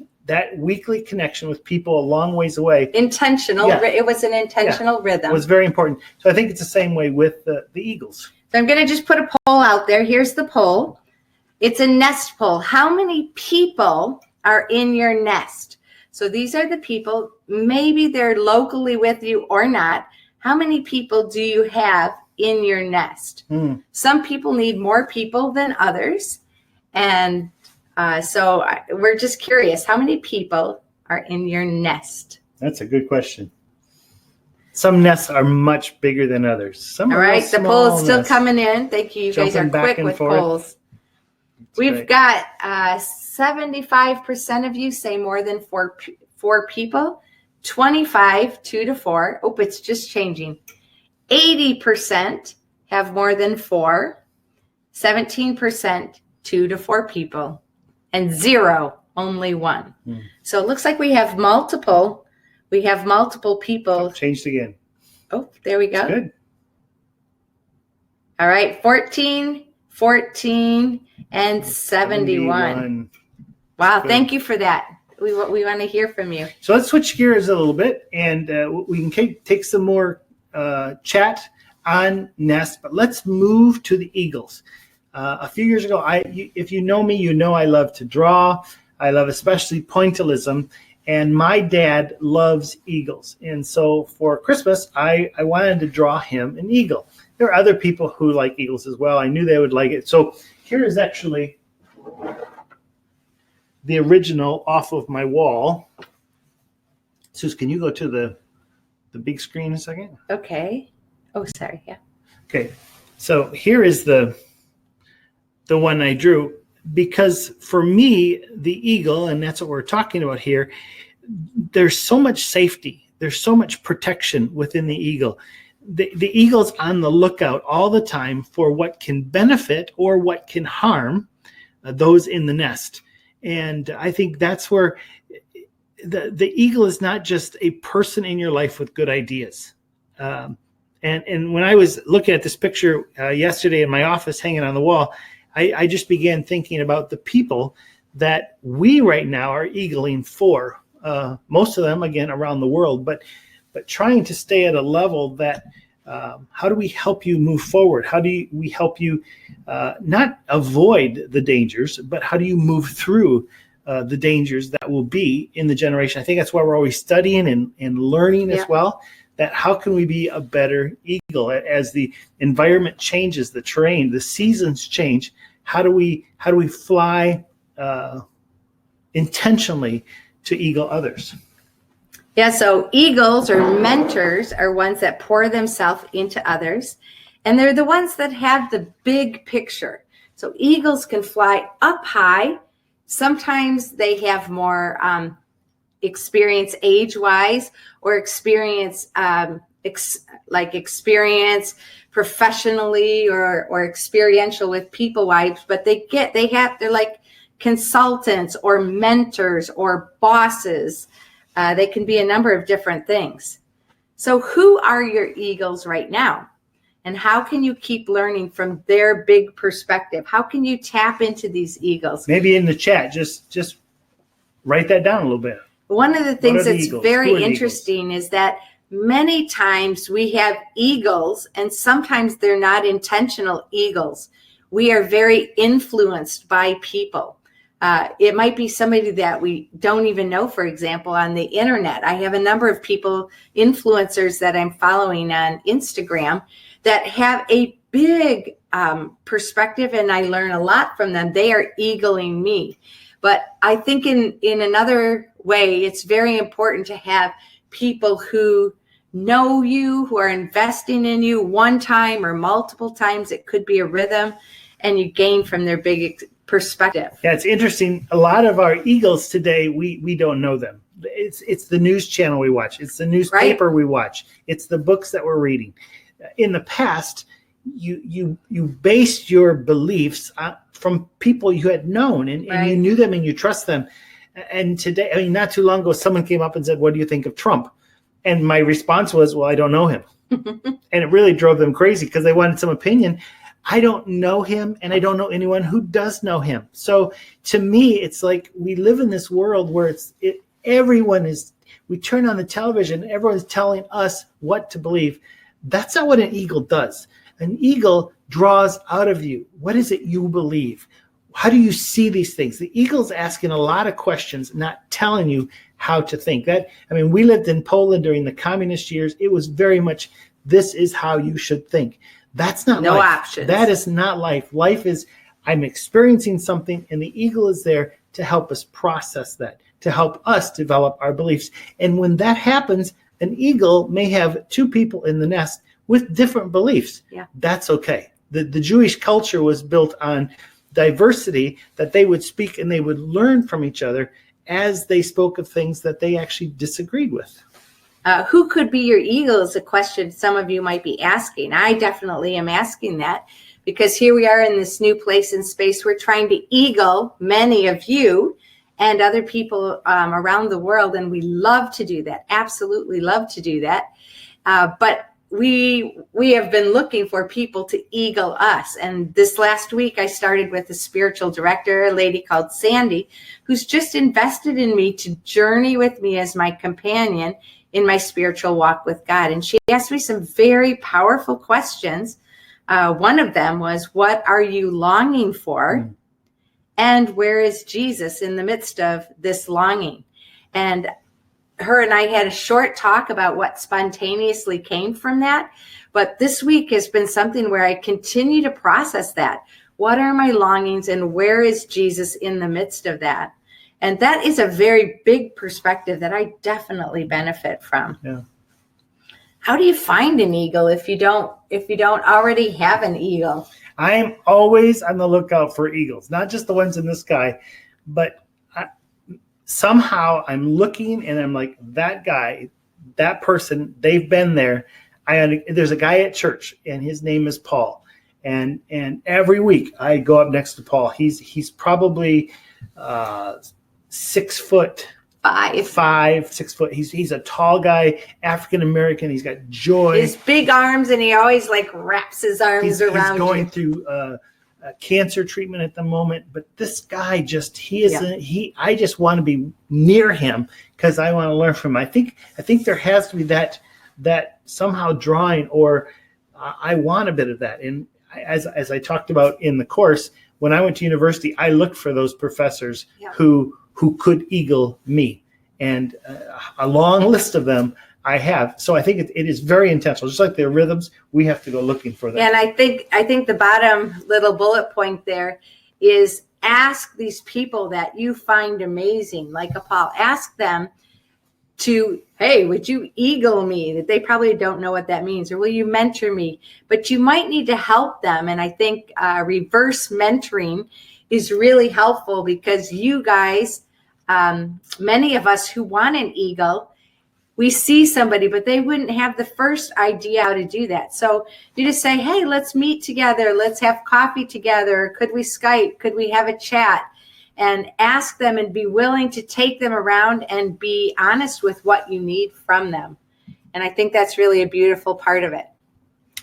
weekly connection with people a long ways away.
Intentional. Yeah. It was an intentional rhythm.
It was very important. So I think it's the same way with the eagles.
So I'm going to just put a poll out there. Here's the poll. It's a nest poll. How many people are in your nest? So these are the people, maybe they're locally with you or not. How many people do you have in your nest? Some people need more people than others. And so we're just curious, how many people are in your nest?
That's a good question. Some nests are much bigger than others. Some
All right, the poll is still coming in. Thank you. You guys are quick with polls. We've got 75% of you say more than four people. 25, 2 to 4. Oh, it's just changing. 80% have more than 4. 17%, 2 to 4 people. And 0, only 1. So it looks like we have multiple. We have multiple people.
Oh, changed again.
Oh, there we go.
That's good.
All right, 14, 14, and 71. Wow, thank you for that. We want to hear from you.
So let's switch gears a little bit, and we can take some more chat on Nest, but let's move to the eagles. A few years ago, if you know me, you know I love to draw. I love especially pointillism, and my dad loves eagles. And so for Christmas, I wanted to draw him an eagle. There are other people who like eagles as well. I knew they would like it. So here is actually the original off of my wall. Suze, can you go to the big screen a second?
Okay. Oh, sorry. Yeah.
Okay. So here is the one I drew, because for me, the eagle, and that's what we're talking about here, there's so much safety. There's so much protection within the eagle. The eagle's on the lookout all the time for what can benefit or what can harm those in the nest. And I think that's where the eagle is not just a person in your life with good ideas. And when I was looking at this picture yesterday in my office hanging on the wall, I just began thinking about the people that we right now are eagling for. Most of them, again, around the world, but trying to stay at a level that how do we help you move forward? How do we help you not avoid the dangers, but how do you move through the dangers that will be in the generation? I think that's why we're always studying and learning as well, that how can we be a better eagle as the environment changes, the terrain, the seasons change. How do we fly intentionally to eagle others?
Yeah, so eagles or mentors are ones that pour themselves into others, and they're the ones that have the big picture. So eagles can fly up high. Sometimes they have more experience age-wise, or experience experience professionally or experiential with people-wise, but they're like consultants or mentors or bosses. They can be a number of different things. So who are your eagles right now? And how can you keep learning from their big perspective? How can you tap into these eagles?
Maybe in the chat, just write that down a little bit.
One of the things that's very interesting is that many times we have eagles, and sometimes they're not intentional eagles. We are very influenced by people. It might be somebody that we don't even know, for example, on the internet. I have a number of people, influencers that I'm following on Instagram that have a big perspective, and I learn a lot from them. They are eagling me. But I think in another way, it's very important to have people who know you, who are investing in you one time or multiple times. It could be a rhythm, and you gain from their big perspective.
Yeah, it's interesting. A lot of our eagles today, we don't know them. It's the news channel we watch. It's the newspaper we watch. It's the books that we're reading. In the past, you based your beliefs from people you had known, and you knew them and you trust them. And today, I mean, not too long ago, someone came up and said, "What do you think of Trump?" And my response was, "Well, I don't know him." And it really drove them crazy because they wanted some opinion. I don't know him, and I don't know anyone who does know him. So to me, it's like we live in this world where we turn on the television, everyone's telling us what to believe. That's not what an eagle does. An eagle draws out of you. What is it you believe? How do you see these things? The eagle's asking a lot of questions, not telling you how to think. We lived in Poland during the communist years. It was very much, this is how you should think. That's not
no
life.
Options.
That is not life. Life is, I'm experiencing something, and the eagle is there to help us process that, to help us develop our beliefs. And when that happens, an eagle may have two people in the nest with different beliefs.
Yeah.
That's okay. The Jewish culture was built on diversity, that they would speak and they would learn from each other as they spoke of things that they actually disagreed with.
Who could be your eagle is a question some of you might be asking. I definitely am asking that because here we are in this new place and space. We're trying to eagle many of you and other people around the world, and we love to do that. Absolutely love to do that. But we have been looking for people to eagle us. And this last week, I started with a spiritual director, a lady called Sandy, who's just invested in me to journey with me as my companion in my spiritual walk with God. And she asked me some very powerful questions. One of them was, what are you longing for? And where is Jesus in the midst of this longing? And her and I had a short talk about what spontaneously came from that. But this week has been something where I continue to process that. What are my longings and where is Jesus in the midst of that? And that is a very big perspective that I definitely benefit from.
Yeah.
How do you find an eagle if you don't already have an eagle?
I am always on the lookout for eagles, not just the ones in the sky, but somehow I'm looking and I'm like, that guy, that person, they've been there. There's a guy at church and his name is Paul. And every week I go up next to Paul. He's probably 6 foot. 6 foot. He's a tall guy, African American. He's got joy.
His big arms, and he always wraps his arms around.
He's going through cancer treatment at the moment, but this guy I just want to be near him because I want to learn from him. I think there has to be that somehow drawing, or I want a bit of that. And as I talked about in the course, when I went to university, I looked for those professors who could eagle me, and a long list of them I have. So I think it is very intentional. Just like their rhythms, we have to go looking for them.
And I think the bottom little bullet point there is ask these people that you find amazing, like a Paul, ask them to, hey, would you eagle me? That they probably don't know what that means. Or will you mentor me? But you might need to help them. And I think reverse mentoring is really helpful because you guys, many of us who want an eagle, we see somebody, but they wouldn't have the first idea how to do that. So you just say, hey, let's meet together. Let's have coffee together. Could we Skype? Could we have a chat? And ask them and be willing to take them around and be honest with what you need from them. And I think that's really a beautiful part of it.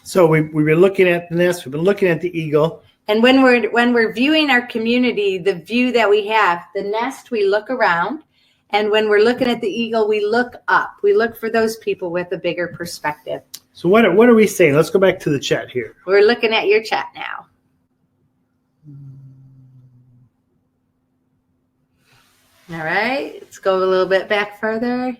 So we've been looking at the nest. We've been looking at the eagle.
And when we're viewing our community, the view that we have, the nest, we look around And when we're looking at the eagle, we look up. We look for those people with a bigger perspective.
So what are we saying? Let's go back to the chat here.
We're looking at your chat now. All right, let's go a little bit back further.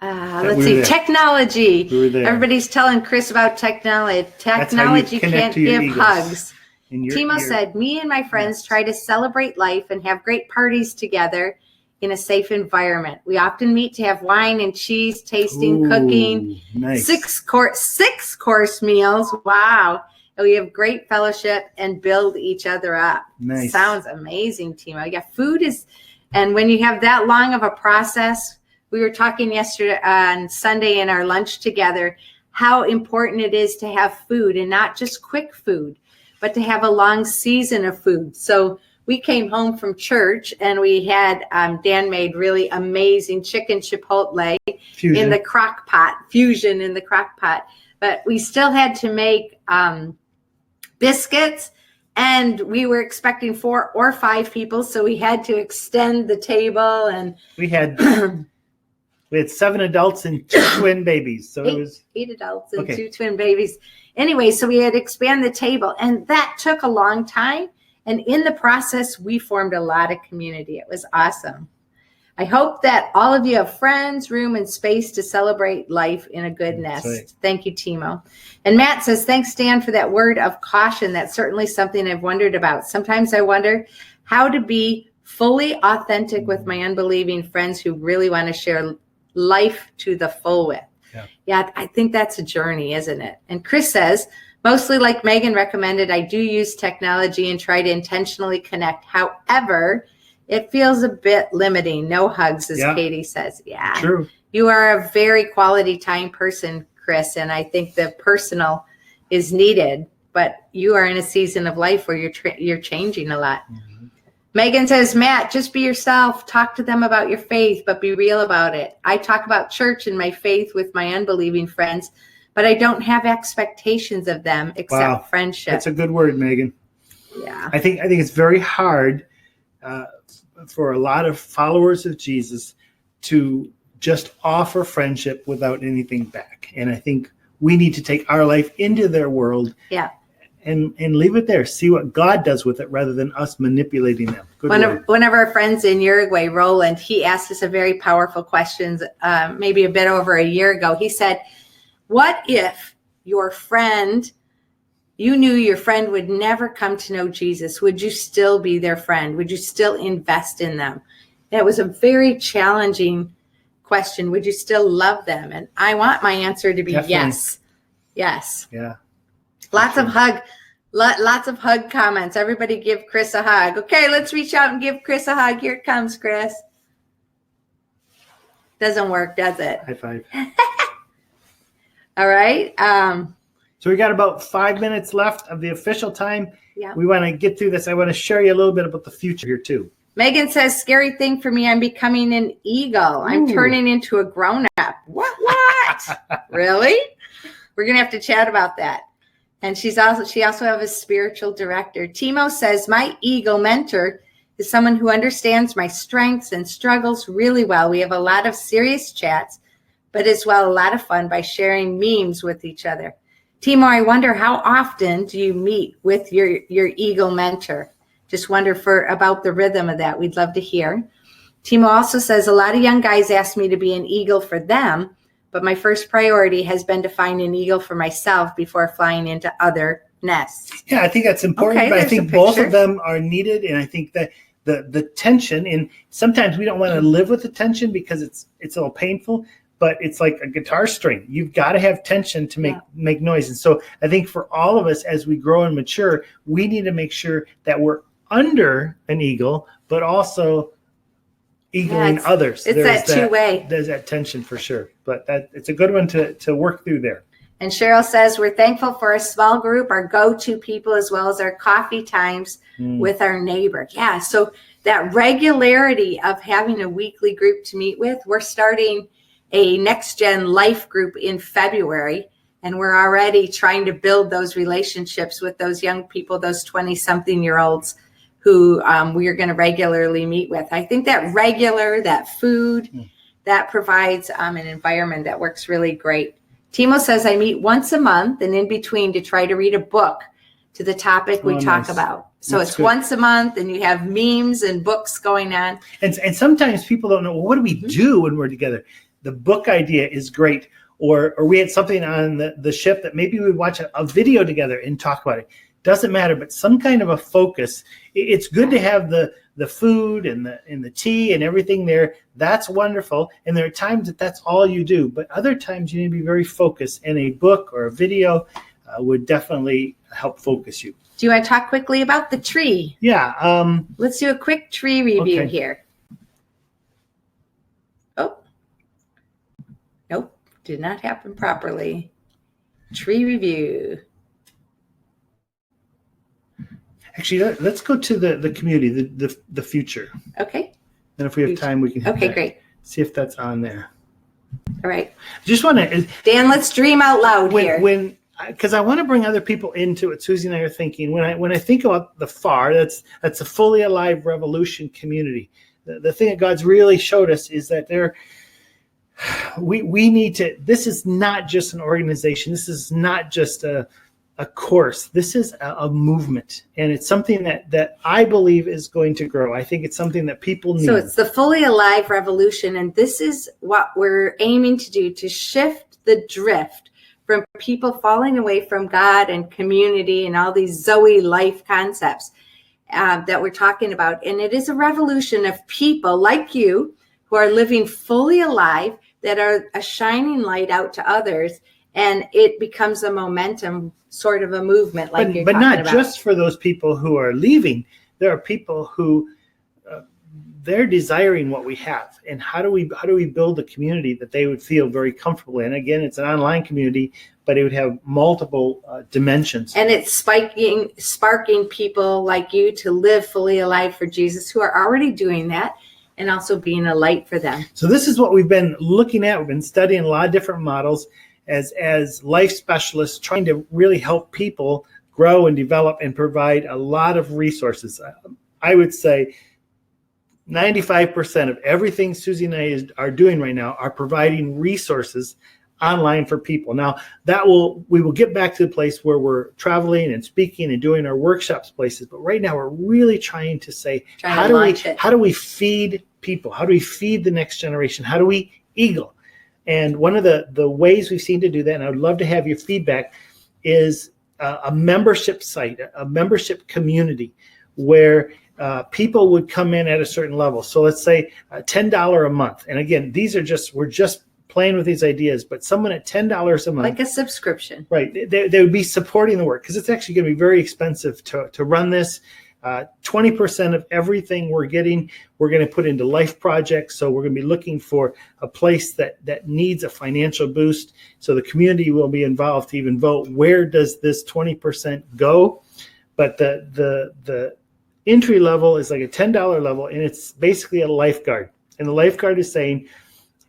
Let's see, technology. Everybody's telling Chris about technology. Technology can't give hugs. Timo said, me and my friends try to celebrate life and have great parties together in a safe environment. We often meet to have wine and cheese, tasting, cooking,
nice.
six course meals. Wow. And we have great fellowship and build each other up.
Nice.
Sounds amazing, Timo. Yeah, food is, and when you have that long of a process, we were talking yesterday on Sunday in our lunch together, how important it is to have food and not just quick food, but to have a long season of food. So we came home from church and we had, Dan made really amazing chicken chipotle
fusion
in the crock pot. But we still had to make biscuits, and we were expecting 4 or 5 people. So we had to extend the table, and
we had 7 adults and 2 twin babies. So it was
8 adults and 2 twin babies. Anyway, so we had to expand the table, and that took a long time. And in the process, we formed a lot of community. It was awesome. I hope that all of you have friends, room, and space to celebrate life in a good nest. Right. Thank you, Timo. And Matt says, thanks, Dan, for that word of caution. That's certainly something I've wondered about. Sometimes I wonder how to be fully authentic with my unbelieving friends who really want to share life to the full with. Yeah, I think that's a journey, isn't it? And Chris says, mostly like Megan recommended, I do use technology and try to intentionally connect. However, it feels a bit limiting. No hugs, as Katie says. Yeah,
true.
You are a very quality time person, Chris, and I think the personal is needed. But you are in a season of life where you're changing a lot. Mm-hmm. Megan says, Matt, just be yourself. Talk to them about your faith, but be real about it. I talk about church and my faith with my unbelieving friends, but I don't have expectations of them except friendship.
That's a good word, Megan.
Yeah.
I think it's very hard for a lot of followers of Jesus to just offer friendship without anything back. And I think we need to take our life into their world.
Yeah.
And leave it there. See what God does with it rather than us manipulating them.
One of our friends in Uruguay, Roland, he asked us a very powerful question maybe a bit over a year ago. He said, what if your friend, you knew your friend would never come to know Jesus? Would you still be their friend? Would you still invest in them? That was a very challenging question. Would you still love them? And I want my answer to be yes. Yes.
Yeah.
Lots of hug comments. Everybody give Chris a hug. Okay, let's reach out and give Chris a hug. Here it comes, Chris. Doesn't work, does it?
High five.
All right.
So we got about 5 minutes left of the official time.
Yeah.
We want to get through this. I want to share you a little bit about the future here too.
Megan says, scary thing for me, I'm becoming an eagle. I'm turning into a grown-up. What? Really? We're going to have to chat about that. And she also have a spiritual director. Timo says, my eagle mentor is someone who understands my strengths and struggles really well. We have a lot of serious chats, but as well a lot of fun by sharing memes with each other. Timo, I wonder how often do you meet with your eagle mentor? Just wonder about the rhythm of that. We'd love to hear. Timo also says, a lot of young guys ask me to be an eagle for them, but my first priority has been to find an eagle for myself before flying into other nests.
Yeah, I think that's important,
okay,
but I think both of them are needed. And I think that the tension, and sometimes we don't want to live with the tension because it's a little painful, but it's like a guitar string. You've got to have tension to make noise. And so I think for all of us, as we grow and mature, we need to make sure that we're under an eagle, but also eagling others.
It's that two-way.
There's that tension for sure. But it's a good one to work through there.
And Cheryl says, we're thankful for a small group, our go-to people, as well as our coffee times with our neighbor. Yeah, so that regularity of having a weekly group to meet with, we're starting a next-gen life group in February, and we're already trying to build those relationships with those young people, those 20-something-year-olds who we are going to regularly meet with. I think that food, that provides an environment that works really great. Timo says, I meet once a month and in between to try to read a book to the topic we talk about. So it's good. Once a month, and you have memes and books going on.
And sometimes people don't know, well, what do we do when we're together? The book idea is great. Or we had something on the ship that maybe we'd watch a video together and talk about it. Doesn't matter, but some kind of a focus. It's good to have the food and the tea and everything there. That's wonderful. And there are times that's all you do. But other times you need to be very focused. And a book or a video would definitely help focus you.
Do you want to talk quickly about the tree?
Yeah.
Let's do a quick tree review here. Oh. Nope. Did not happen properly. Tree review.
Actually, let's go to the community, the future.
Okay.
And if we have time, we can
great.
See if that's on there.
All right.
Just want to...
Dan, let's dream out loud here.
Because I want to bring other people into it. Suzie and I are thinking, when I think about the FAR, that's a fully alive revolution community. The thing that God's really showed us is that we need to, this is not just an organization. This is not just a course. This is a movement. And it's something that I believe is going to grow. I think it's something that people need.
So it's the fully alive revolution. And this is what we're aiming to do, to shift the drift from people falling away from God and community and all these Zoe life concepts that we're talking about. And it is a revolution of people like you who are living fully alive, that are a shining light out to others, and it becomes a momentum, sort of a movement, like you're talking about. But not
just for those people who are leaving. There are people who they're desiring what we have, and how do we build a community that they would feel very comfortable in? Again, it's an online community, but it would have multiple dimensions.
And it's sparking people like you to live fully alive for Jesus, who are already doing that, and also being a light for them.
So this is what we've been looking at. We've been studying a lot of different models as life specialists, trying to really help people grow and develop and provide a lot of resources. I would say 95% of everything Suzie and I are doing right now are providing resources online for people. Now, we will get back to the place where we're traveling and speaking and doing our workshops places. But right now, we're really trying to say, how do we feed people? How do we feed the next generation? How do we eagle? And one of the ways we've seen to do that, and I would love to have your feedback, is a membership site, a membership community where people would come in at a certain level. So let's say $10 a month. And again, we're just playing with these ideas, but someone at $10 a month.
Like a subscription.
Right. They would be supporting the work, because it's actually going to be very expensive to run this. 20% of everything we're going to put into life projects. So we're going to be looking for a place that needs a financial boost. So the community will be involved to even vote, where does this 20% go? But the entry level is like a $10 level, and it's basically a lifeguard. And the lifeguard is saying,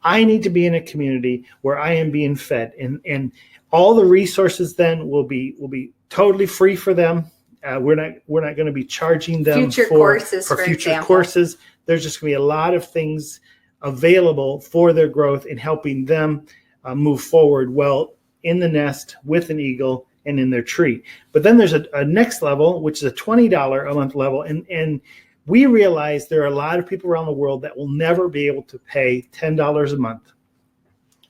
I need to be in a community where I am being fed, and all the resources then will be totally free for them. We're not going to be charging them for future
example.
Courses. There's just going to be a lot of things available for their growth and helping them move forward well in the nest with an eagle and in their tree. But then there's a next level, which is a $20 a month level, and we realize there are a lot of people around the world that will never be able to pay $10 a month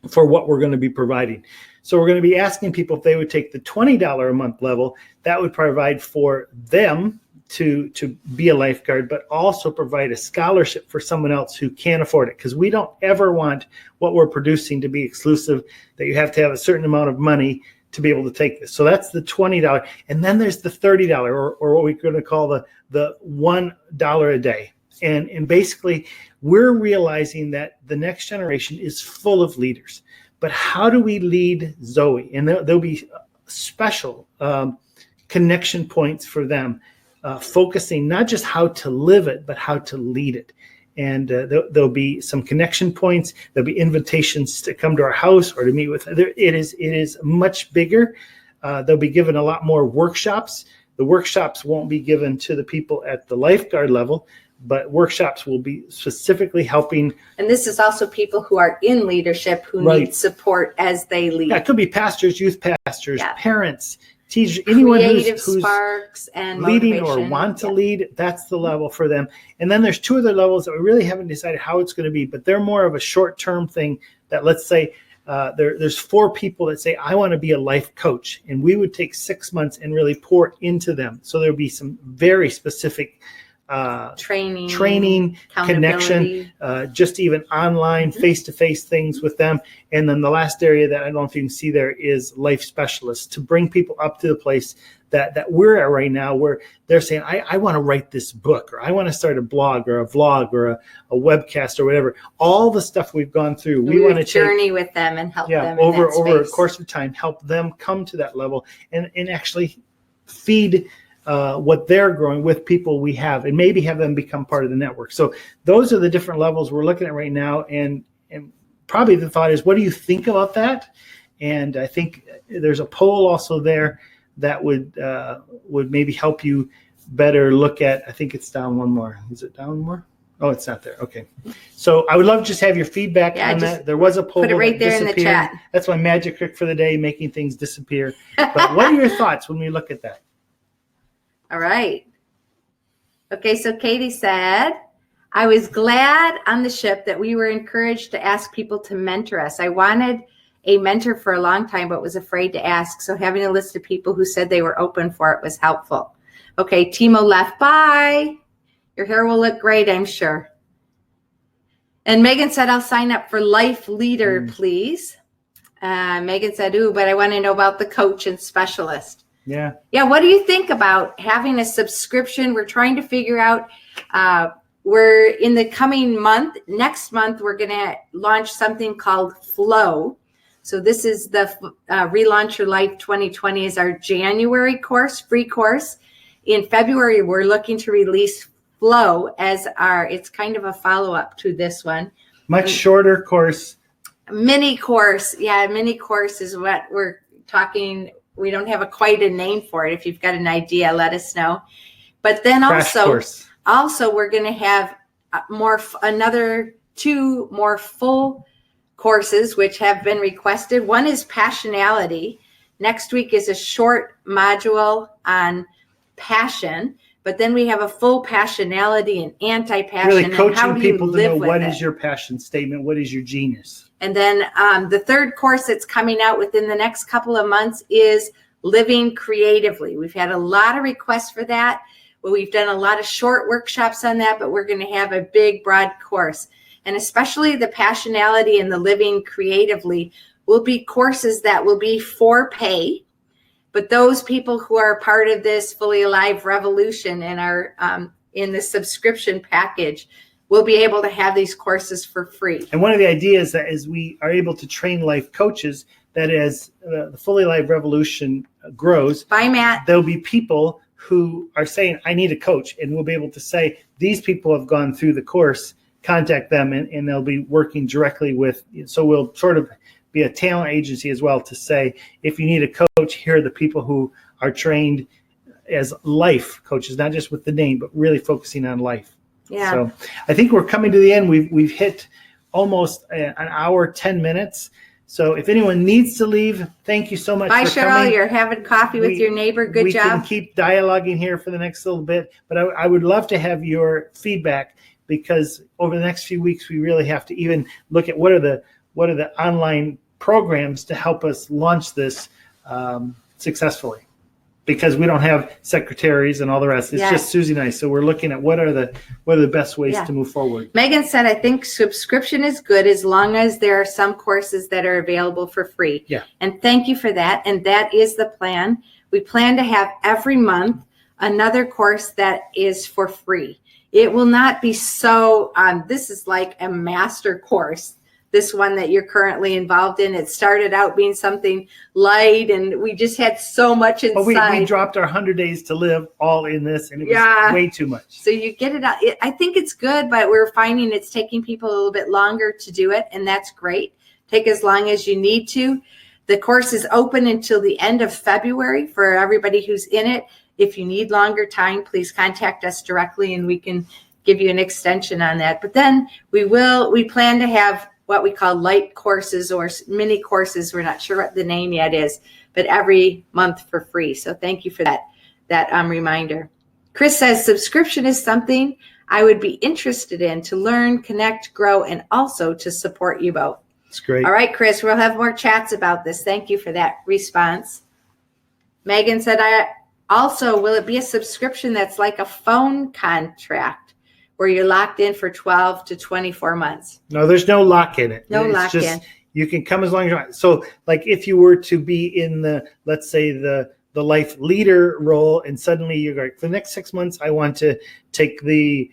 for what we're going to be providing. So we're going to be asking people if they would take the $20 a month level. That would provide for them to be a lifeguard, but also provide a scholarship for someone else who can't afford it. Because we don't ever want what we're producing to be exclusive, that you have to have a certain amount of money to be able to take this. So that's the $20. And then there's the $30, or what we're going to call the $1 a day. And basically, we're realizing that the next generation is full of leaders. But how do we lead Zoe? And there'll be special connection points for them, focusing not just how to live it, but how to lead it. And there'll be some connection points. There'll be invitations to come to our house or to meet with. It is much bigger. They'll be given a lot more workshops. The workshops won't be given to the people at the lifeguard level, but workshops will be specifically helping.
And this is also people who are in leadership who
Right.
need support as they lead.
Yeah, it could be pastors, youth pastors,
Yeah.
parents, teachers, anyone
Creative
who's
sparks and
leading or
motivation.
want to lead. That's the level for them. And then there's 2 other levels that we really haven't decided how it's going to be, but they're more of a short-term thing that, let's say, there's 4 people that say, I want to be a life coach. And we would take 6 months and really pour into them. So there'll be some very specific training, connection, just even online, face-to-face things with them. And then the last area that I don't know if you can see there is life specialists, to bring people up to the place that we're at right now, where they're saying, I want to write this book, or I want to start a blog or a vlog or a webcast or whatever. All the stuff we've gone through, we want to
journey with them and help them
over
in that space.
a course of time, help them come to that level and actually feed what they're growing with people we have, and maybe have them become part of the network. So those are the different levels we're looking at right now. And probably the thought is, what do you think about that? And I think there's a poll also there that would maybe help you better look at. I think it's down one more. Is it down more? Oh, it's not there. Okay. So I would love to just have your feedback on that. There was a poll.
Put it right there in the chat.
That's my magic trick for the day, making things disappear. But what are your thoughts when we look at that?
All right. Okay, so Katie said, I was glad on the ship that we were encouraged to ask people to mentor us. I wanted a mentor for a long time, but was afraid to ask. So having a list of people who said they were open for it was helpful. Okay, Timo left. Bye. Your hair will look great, I'm sure. And Megan said, I'll sign up for Life Leader, please. Megan said, ooh, but I want to know about the coach and specialist.
Yeah.
Yeah. What do you think about having a subscription? We're trying to figure out, we're in the coming month, next month, we're going to launch something called Flow. So this is the Relaunch Your Life 2020 is our January course, free course. In February, we're looking to release Flow as it's kind of a follow-up to this one.
Much shorter course.
Mini course. Yeah, mini course is what we're talking. We don't have quite a name for it. If you've got an idea, let us know. But then also we're going to have another 2 more full courses, which have been requested. One is passionality. Next week is a short module on passion. But then we have a full passionality and anti-passion.
Really coaching people to know what
is
your passion statement, what is your genius.
And then the third course that's coming out within the next couple of months is Living Creatively. We've had a lot of requests for that. Well, we've done a lot of short workshops on that, but we're going to have a big, broad course. And especially the passionality and the Living Creatively will be courses that will be for pay. But those people who are part of this Fully Alive revolution and are in the subscription package will be able to have these courses for free.
And one of the ideas that is we are able to train life coaches, that as the Fully Alive revolution grows,
bye, Matt.
There'll be people who are saying, I need a coach. And we'll be able to say, these people have gone through the course, contact them, and they'll be working directly with. So we'll sort of be a talent agency as well to say, if you need a coach, here are the people who are trained as life coaches, not just with the name, but really focusing on life.
Yeah.
So I think we're coming to the end. We've hit almost an hour, 10 minutes. So if anyone needs to leave, thank you so much
Bye,
for
Cheryl.
coming.
You're having coffee with your neighbor. Good
we
job.
We can keep dialoguing here for the next little bit, but I would love to have your feedback, because over the next few weeks, we really have to even look at what are the online programs to help us launch this successfully. Because we don't have secretaries and all the rest. It's just Suzie and I. So we're looking at what are the best ways to move forward.
Megan said, I think subscription is good as long as there are some courses that are available for free.
Yeah.
And thank you for that. And that is the plan. We plan to have every month another course that is for free. It will not be so, this is like a master course. This one that you're currently involved in, it started out being something light, and we just had so much inside.
We dropped our 100 days to live all in this, and it was way too much.
So you get it out. I think it's good, but we're finding it's taking people a little bit longer to do it, and that's great. Take as long as you need to. The course is open until the end of February for everybody who's in it. If you need longer time, please contact us directly and we can give you an extension on that. But then we plan to have what we call light courses or mini courses. We're not sure what the name yet is, but every month for free. So thank you for that reminder. Chris says subscription is something I would be interested in to learn, connect, grow, and also to support you both.
That's great.
All right, Chris, we'll have more chats about this. Thank you for that response. Megan said, will it be a subscription that's like a phone contract where you're locked in for 12 to 24 months?
No, there's no lock in it.
No lock in.
You can come as long as you want. So like if you were to be in let's say the life leader role, and suddenly you're like, for the next 6 months, I want to take the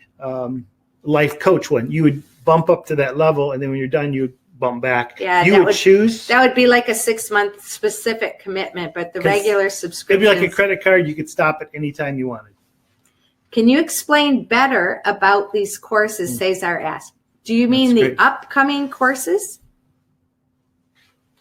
life coach one. You would bump up to that level, and then when you're done, you would bump back.
Yeah,
you would choose.
That would be like a 6-month specific commitment, but the regular subscription.
It'd be like a credit card. You could stop at any time you wanted.
Can you explain better about these courses, Cesar asked? Do you mean the upcoming courses?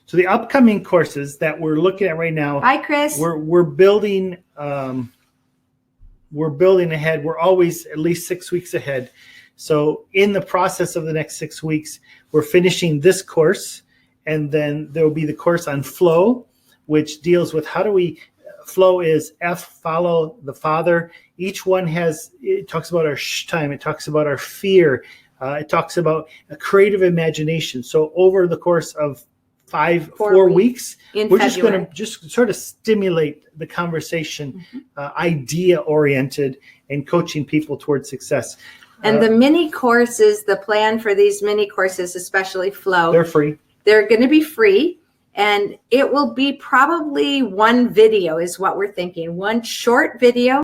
So the upcoming courses that we're looking at right now.
Hi, Chris.
We're building. We're building ahead. We're always at least 6 weeks ahead. So in the process of the next 6 weeks, we're finishing this course, and then there will be the course on flow, which deals with how do we. Flow is follow the Father. Each one it talks about our time. It talks about our fear. It talks about a creative imagination. So over the course of 4 weeks, we're just going to just sort of stimulate the conversation, idea oriented, and coaching people towards success.
And the mini courses, the plan for these mini courses, especially Flow,
they're free.
They're going to be free, and it will be probably one video is what we're thinking. One short video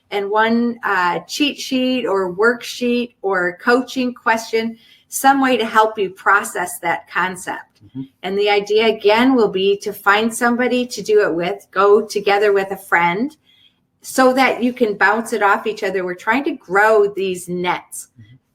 and one cheat sheet or worksheet or coaching question, some way to help you process that concept. And the idea, again, will be to find somebody to do it with, go together with a friend so that you can bounce it off each other. We're trying to grow these nets.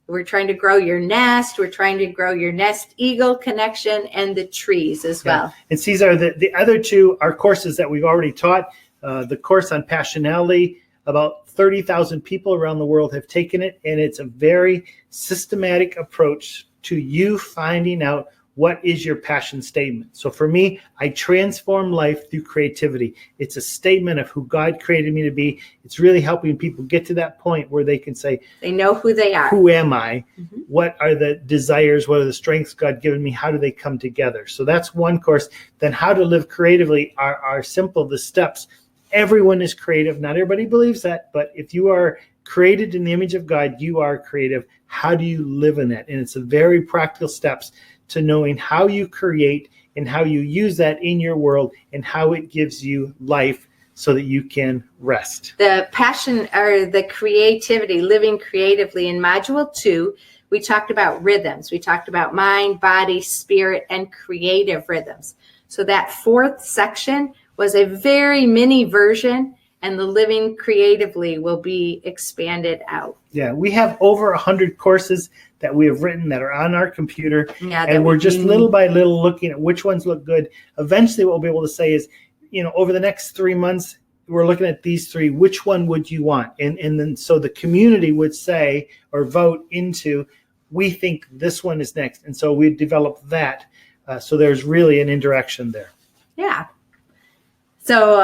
We're trying to grow your nest. We're trying to grow your nest eagle connection and the trees as well. And
these are the other two are courses that we've already taught. The course on passionality, about 30,000 people around the world have taken it, and it's a very systematic approach to you finding out what is your passion statement. So for me, I transform life through creativity. It's a statement of who God created me to be. It's really helping people get to that point where they can say,
they know who they are.
Who am I? What are the desires? What are the strengths God given me? How do they come together? So that's one course. Then how to live creatively are simple, the steps. Everyone is creative. Not everybody believes that, but if you are created in the image of God, you are creative. How do you live in that? And it's a very practical steps to knowing how you create and how you use that in your world and how it gives you life so that you can rest.
The passion or the creativity, living creatively in Module 2, we talked about rhythms. We talked about mind, body, spirit, and creative rhythms. So that fourth section was a very mini version, and the living creatively will be expanded out.
Yeah, we have over 100 courses that we have written that are on our computer, and we're just little by little looking at which ones look good. Eventually what we'll be able to say is, over the next 3 months, we're looking at these three. Which one would you want? And then so the community would say or vote into, we think this one is next. And so we develop that. So there's really an interaction there.
Yeah. So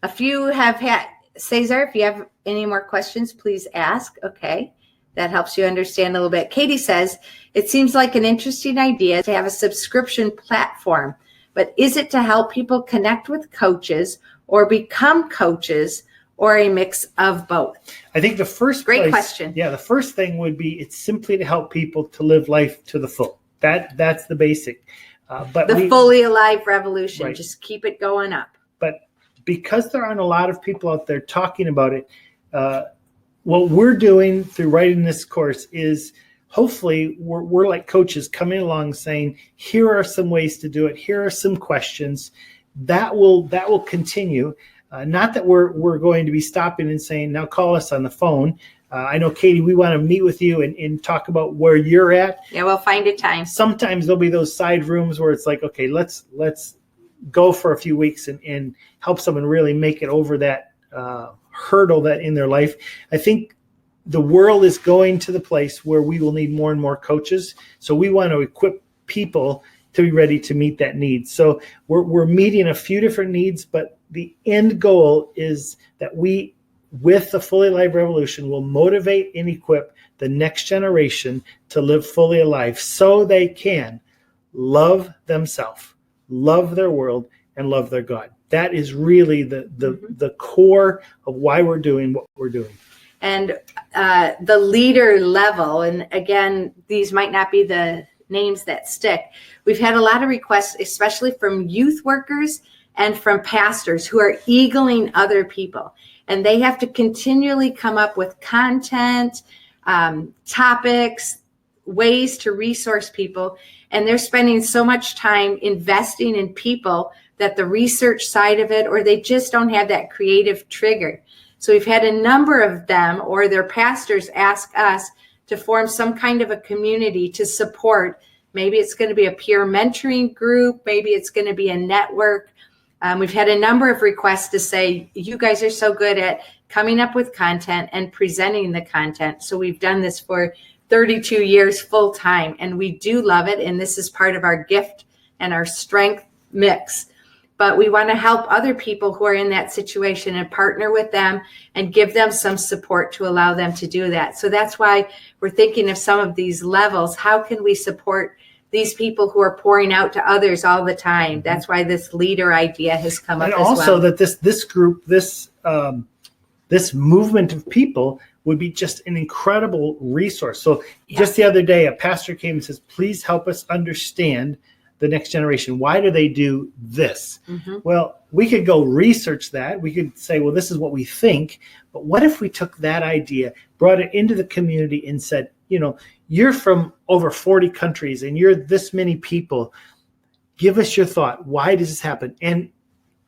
a few have had, Cesar, if you have any more questions, please ask. Okay. That helps you understand a little bit. Katie says, it seems like an interesting idea to have a subscription platform, but is it to help people connect with coaches or become coaches or a mix of both?
I think the first
Great question.
Yeah, the first thing would be it's simply to help people to live life to the full. That's the basic. But
the fully alive revolution. Right. Just keep it going up.
But because there aren't a lot of people out there talking about it, what we're doing through writing this course is hopefully we're like coaches coming along saying, here are some ways to do it. Here are some questions that will continue. Not that we're going to be stopping and saying, now call us on the phone. I know, Katie, we want to meet with you and talk about where you're at.
Yeah, we'll find a time.
Sometimes there'll be those side rooms where it's like, okay, let's go for a few weeks and help someone really make it over that hurdle that in their life. I think the world is going to the place where we will need more and more coaches. So we want to equip people to be ready to meet that need. So we're meeting a few different needs, but the end goal is that we, with the Fully Alive Revolution, will motivate and equip the next generation to live fully alive so they can love themselves, love their world, and love their God. That is really the core of why we're doing what we're doing.
And the leader level, and again, these might not be the names that stick. We've had a lot of requests, especially from youth workers and from pastors who are eagling other people. And they have to continually come up with content, topics, ways to resource people. And they're spending so much time investing in people that the research side of it, or they just don't have that creative trigger. So we've had a number of them or their pastors ask us to form some kind of a community to support. Maybe it's going to be a peer mentoring group. Maybe it's going to be a network. We've had a number of requests to say, you guys are so good at coming up with content and presenting the content. So we've done this for 32 years full time, and we do love it. And this is part of our gift and our strength mix. But we want to help other people who are in that situation and partner with them and give them some support to allow them to do that. So that's why we're thinking of some of these levels. How can we support these people who are pouring out to others all the time? That's why this leader idea has come up as well. And
also that this group, this movement of people would be just an incredible resource. So just the other day, a pastor came and says, please help us understand the next generation. Why do they do this? Well, we could go research that. We could say, well, this is what we think. But what if we took that idea, brought it into the community and said, you're from over 40 countries and you're this many people. Give us your thought. Why does this happen? And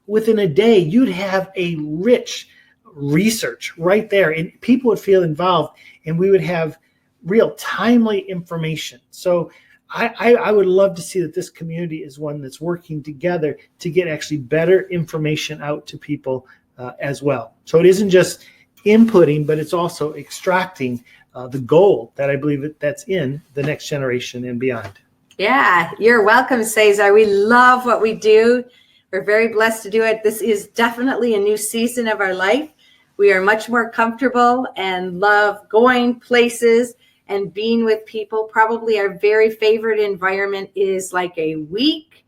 within a day, you'd have a rich research right there, and people would feel involved, and we would have real timely information. So I would love to see that this community is one that's working together to get actually better information out to people as well. So it isn't just inputting, but it's also extracting the gold that I believe that's in the next generation and beyond.
Yeah, you're welcome, Cesar. We love what we do. We're very blessed to do it. This is definitely a new season of our life. We are much more comfortable and love going places and being with people. Probably our very favorite environment is like a week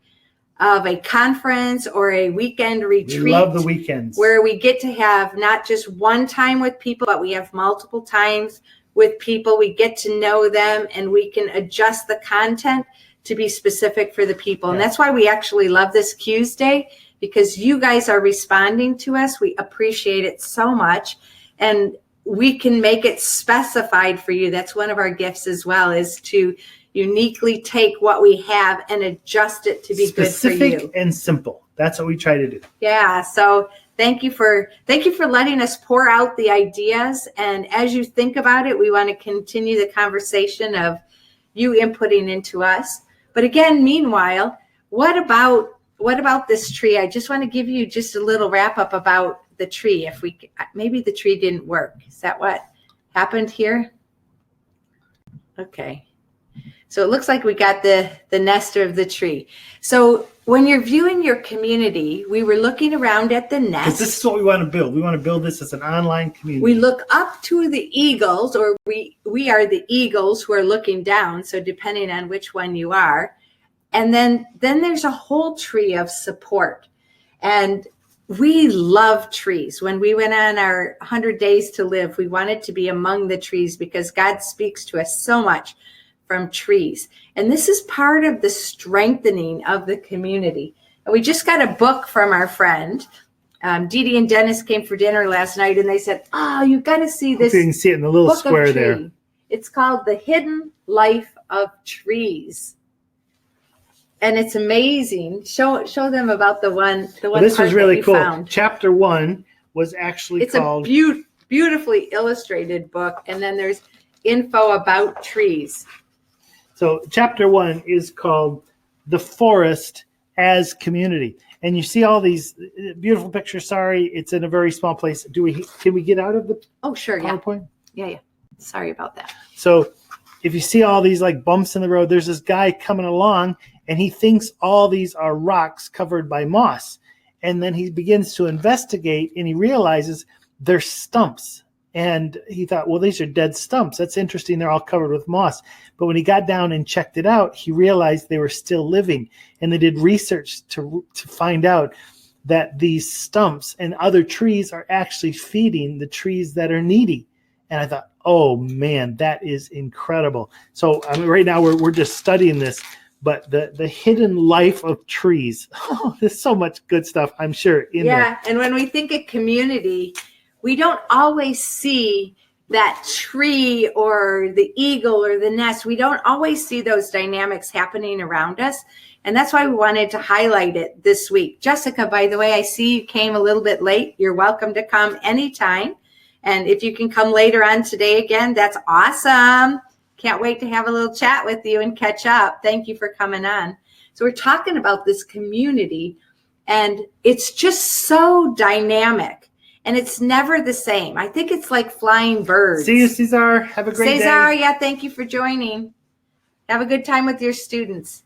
of a conference or a weekend retreat.
We love the weekends.
Where we get to have not just one time with people, but we have multiple times with people. We get to know them and we can adjust the content to be specific for the people. And that's why we actually love this Q's Day, because you guys are responding to us. We appreciate it so much. And we can make it specified for you. That's one of our gifts as well, is to uniquely take what we have and adjust it to be good for you.
Specific and simple. That's what we try to do.
Yeah. So thank you for letting us pour out the ideas. And as you think about it, we want to continue the conversation of you inputting into us. But again, meanwhile, what about this tree? I just want to give you just a little wrap up about the tree. Maybe the tree didn't work. Is that what happened here? Okay. So it looks like we got the nester of the tree. So when you're viewing your community, we were looking around at the nest.
This is what we want to build. We want to build this as an online community.
We look up to the eagles, or we are the eagles who are looking down. So depending on which one you are. And then there's a whole tree of support. And we love trees. When we went on our 100 days to live, we wanted to be among the trees because God speaks to us so much from trees. And this is part of the strengthening of the community. And we just got a book from our friend. Dee and Dennis came for dinner last night and they said, oh, you got to see this.
You can see it in the little square there.
It's called The Hidden Life of Trees. And it's amazing. Show them about the one.
This was really cool. Found. Chapter 1 was actually called.
It's a beautifully illustrated book. And then there's info about trees.
So chapter 1 is called The Forest as Community. And you see all these beautiful pictures. Sorry, it's in a very small place. Can we get out of the
Oh, sure. Yeah.
PowerPoint?
Yeah. Sorry about that.
So if you see all these like bumps in the road, there's this guy coming along and he thinks all these are rocks covered by moss. And then he begins to investigate and he realizes they're stumps. And he thought, well, these are dead stumps. That's interesting. They're all covered with moss. But when he got down and checked it out, he realized they were still living. And they did research to find out that these stumps and other trees are actually feeding the trees that are needy. And I thought, oh, man, that is incredible. So right now we're just studying this. But the hidden life of trees, there's so much good stuff, I'm sure, in there.
Yeah, and when we think of community, we don't always see that tree or the eagle or the nest. We don't always see those dynamics happening around us. And that's why we wanted to highlight it this week. Jessica, by the way, I see you came a little bit late. You're welcome to come anytime. And if you can come later on today again, that's awesome. Can't wait to have a little chat with you and catch up. Thank you for coming on. So we're talking about this community, and it's just so dynamic. And it's never the same. I think it's like flying birds.
See you, Cesar. Have a great day.
Cesar, yeah, thank you for joining. Have a good time with your students.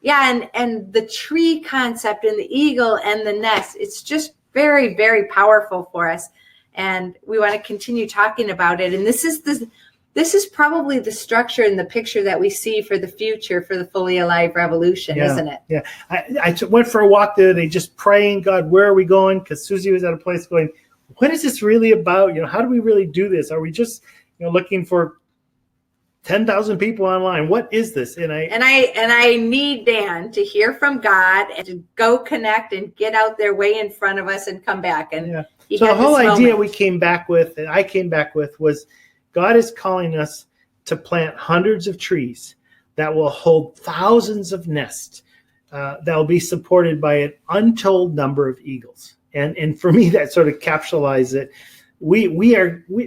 Yeah, and the tree concept and the eagle and the nest, it's just very, very powerful for us. And we want to continue talking about it. And this is probably the structure and the picture that we see for the future for the fully alive revolution, isn't it?
Yeah. I went for a walk the other day just praying, God, where are we going? Because Suzie was at a place going, what is this really about? How do we really do this? Are we just looking for 10,000 people online? What is this? And
I need Dan to hear from God and to go connect and get out there way in front of us and come back. And
so the whole idea we came back with, and I came back with, was God is calling us to plant hundreds of trees that will hold thousands of nests that will be supported by an untold number of eagles. And for me, that sort of capsulizes it.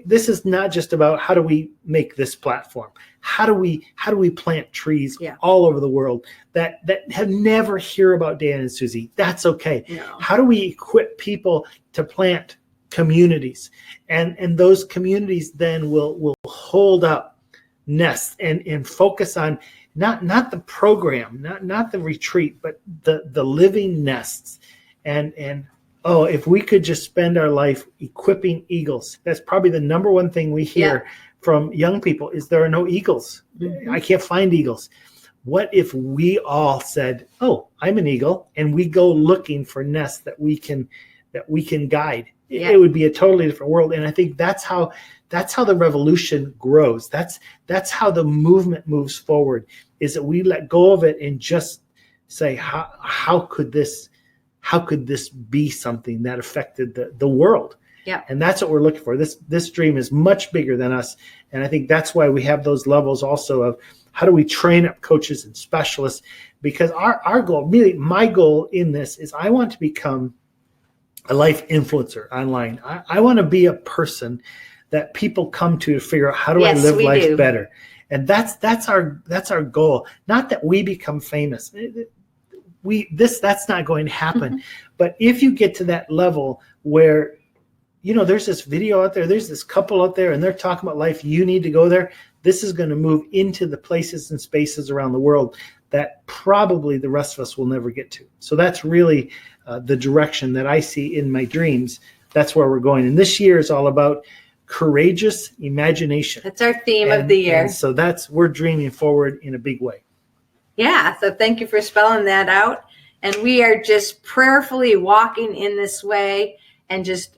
This is not just about how do we make this platform. How do we plant trees all over the world that have never hear about Dan and Suzie? That's okay.
No.
How do we equip people to plant communities? And those communities then will hold up nests and focus on not the program, not the retreat, but the living nests. And if we could just spend our life equipping eagles. That's probably the number one thing we hear from young people is there are no eagles. Mm-hmm. I can't find eagles. What if we all said, oh, I'm an eagle, and we go looking for nests that we can guide? Yeah. It would be a totally different world. And I think that's how the revolution grows. That's how the movement moves forward, is that we let go of it and just say, how could this be something that affected the world?
Yeah.
And that's what we're looking for. This dream is much bigger than us. And I think that's why we have those levels also of how do we train up coaches and specialists? Because our goal, really my goal in this, is I want to become a life influencer online. I want to be a person that people come to figure out how do I live life better. And that's our goal. Not that we become famous. That's not going to happen. Mm-hmm. But if you get to that level where, there's this video out there, there's this couple out there, and they're talking about life, you need to go there. This is going to move into the places and spaces around the world that probably the rest of us will never get to. So that's really the direction that I see in my dreams. That's where we're going. And this year is all about courageous imagination.
That's our theme of the year.
And so we're dreaming forward in a big way.
Yeah, so thank you for spelling that out. And we are just prayerfully walking in this way, and just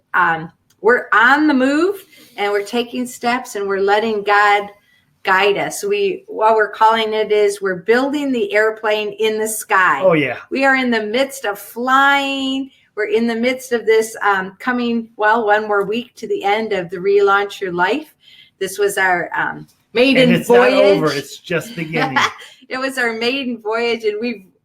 we're on the move, and we're taking steps, and we're letting God guide us. What we're calling it is we're building the airplane in the sky.
Oh, yeah.
We are in the midst of flying. We're in the midst of this coming, one more week to the end of the Relaunch Your Life. This was our maiden
and it's
voyage.
Not over. It's just beginning.
It was our maiden voyage, and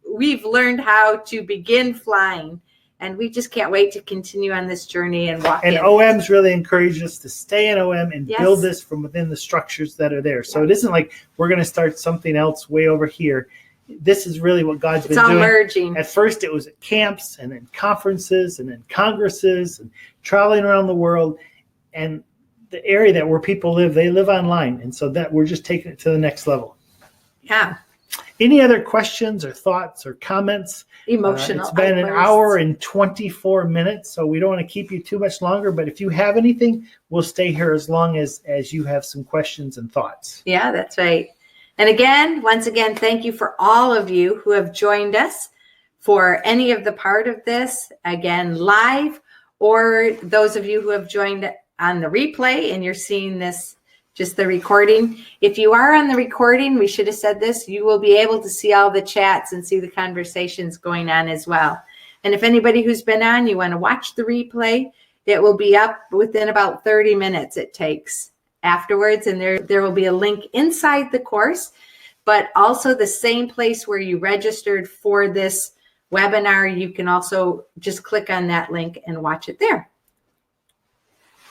we've learned how to begin flying, and we just can't wait to continue on this journey and walk. And
OM's really encouraged us to stay in OM and build this from within the structures that are there. So it isn't like we're going to start something else way over here. this is really what God's
It's
been
all
doing.
merging.
At first, it was at camps, and then conferences, and then congresses, and traveling around the world. And the area that where people live, they live online, and so that we're just taking it to the next level.
Yeah.
Any other questions or thoughts or comments?
Emotional.
It's been an hour and 24 minutes, so we don't want to keep you too much longer. But if you have anything, we'll stay here as long as you have some questions and thoughts.
Yeah, that's right. And again, once again, thank you for all of you who have joined us for any of the part of this, again, live, or those of you who have joined on the replay and you're seeing this, just the recording. If you are on the recording, we should have said this, you will be able to see all the chats and see the conversations going on as well. And if anybody who's been on, you want to watch the replay, it will be up within about 30 minutes it takes afterwards. And there will be a link inside the course, but also the same place where you registered for this webinar. You can also just click on that link and watch it there.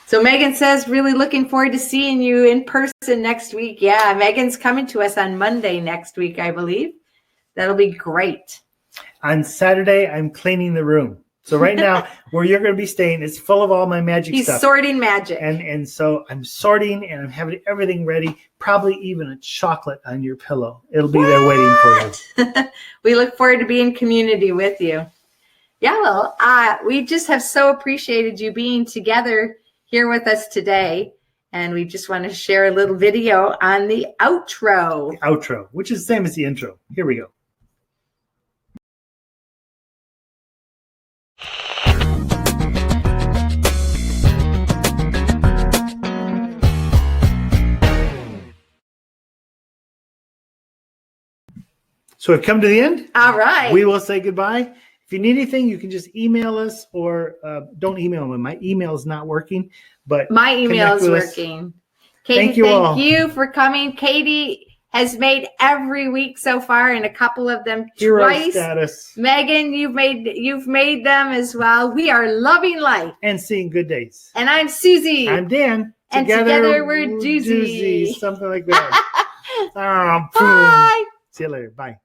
So Megan says, really looking forward to seeing you in person next week. Yeah, Megan's coming to us on Monday next week, I believe. That'll be great.
On Saturday, I'm cleaning the room. So right now, where you're going to be staying is full of all my magic stuff.
He's sorting magic.
And so I'm sorting and I'm having everything ready, probably even a chocolate on your pillow. It'll be there waiting for you.
We look forward to being community with you. Yeah, well, we just have so appreciated you being together here with us today. And we just want to share a little video on the outro.
The outro, which is the same as the intro. Here we go. So we've come to the end.
All right.
We will say goodbye. If you need anything, you can just email us or don't email me. My email is not working, but
my email is working. Katie, thank you for coming. Katie has made every week so far, and a couple of them
Hero
twice.
Status.
Megan, you've made them as well. We are loving life
And seeing good days.
and I'm Suzie.
I'm Dan.
And together we're Duzie.
Something like that.
Bye.
See you later. Bye.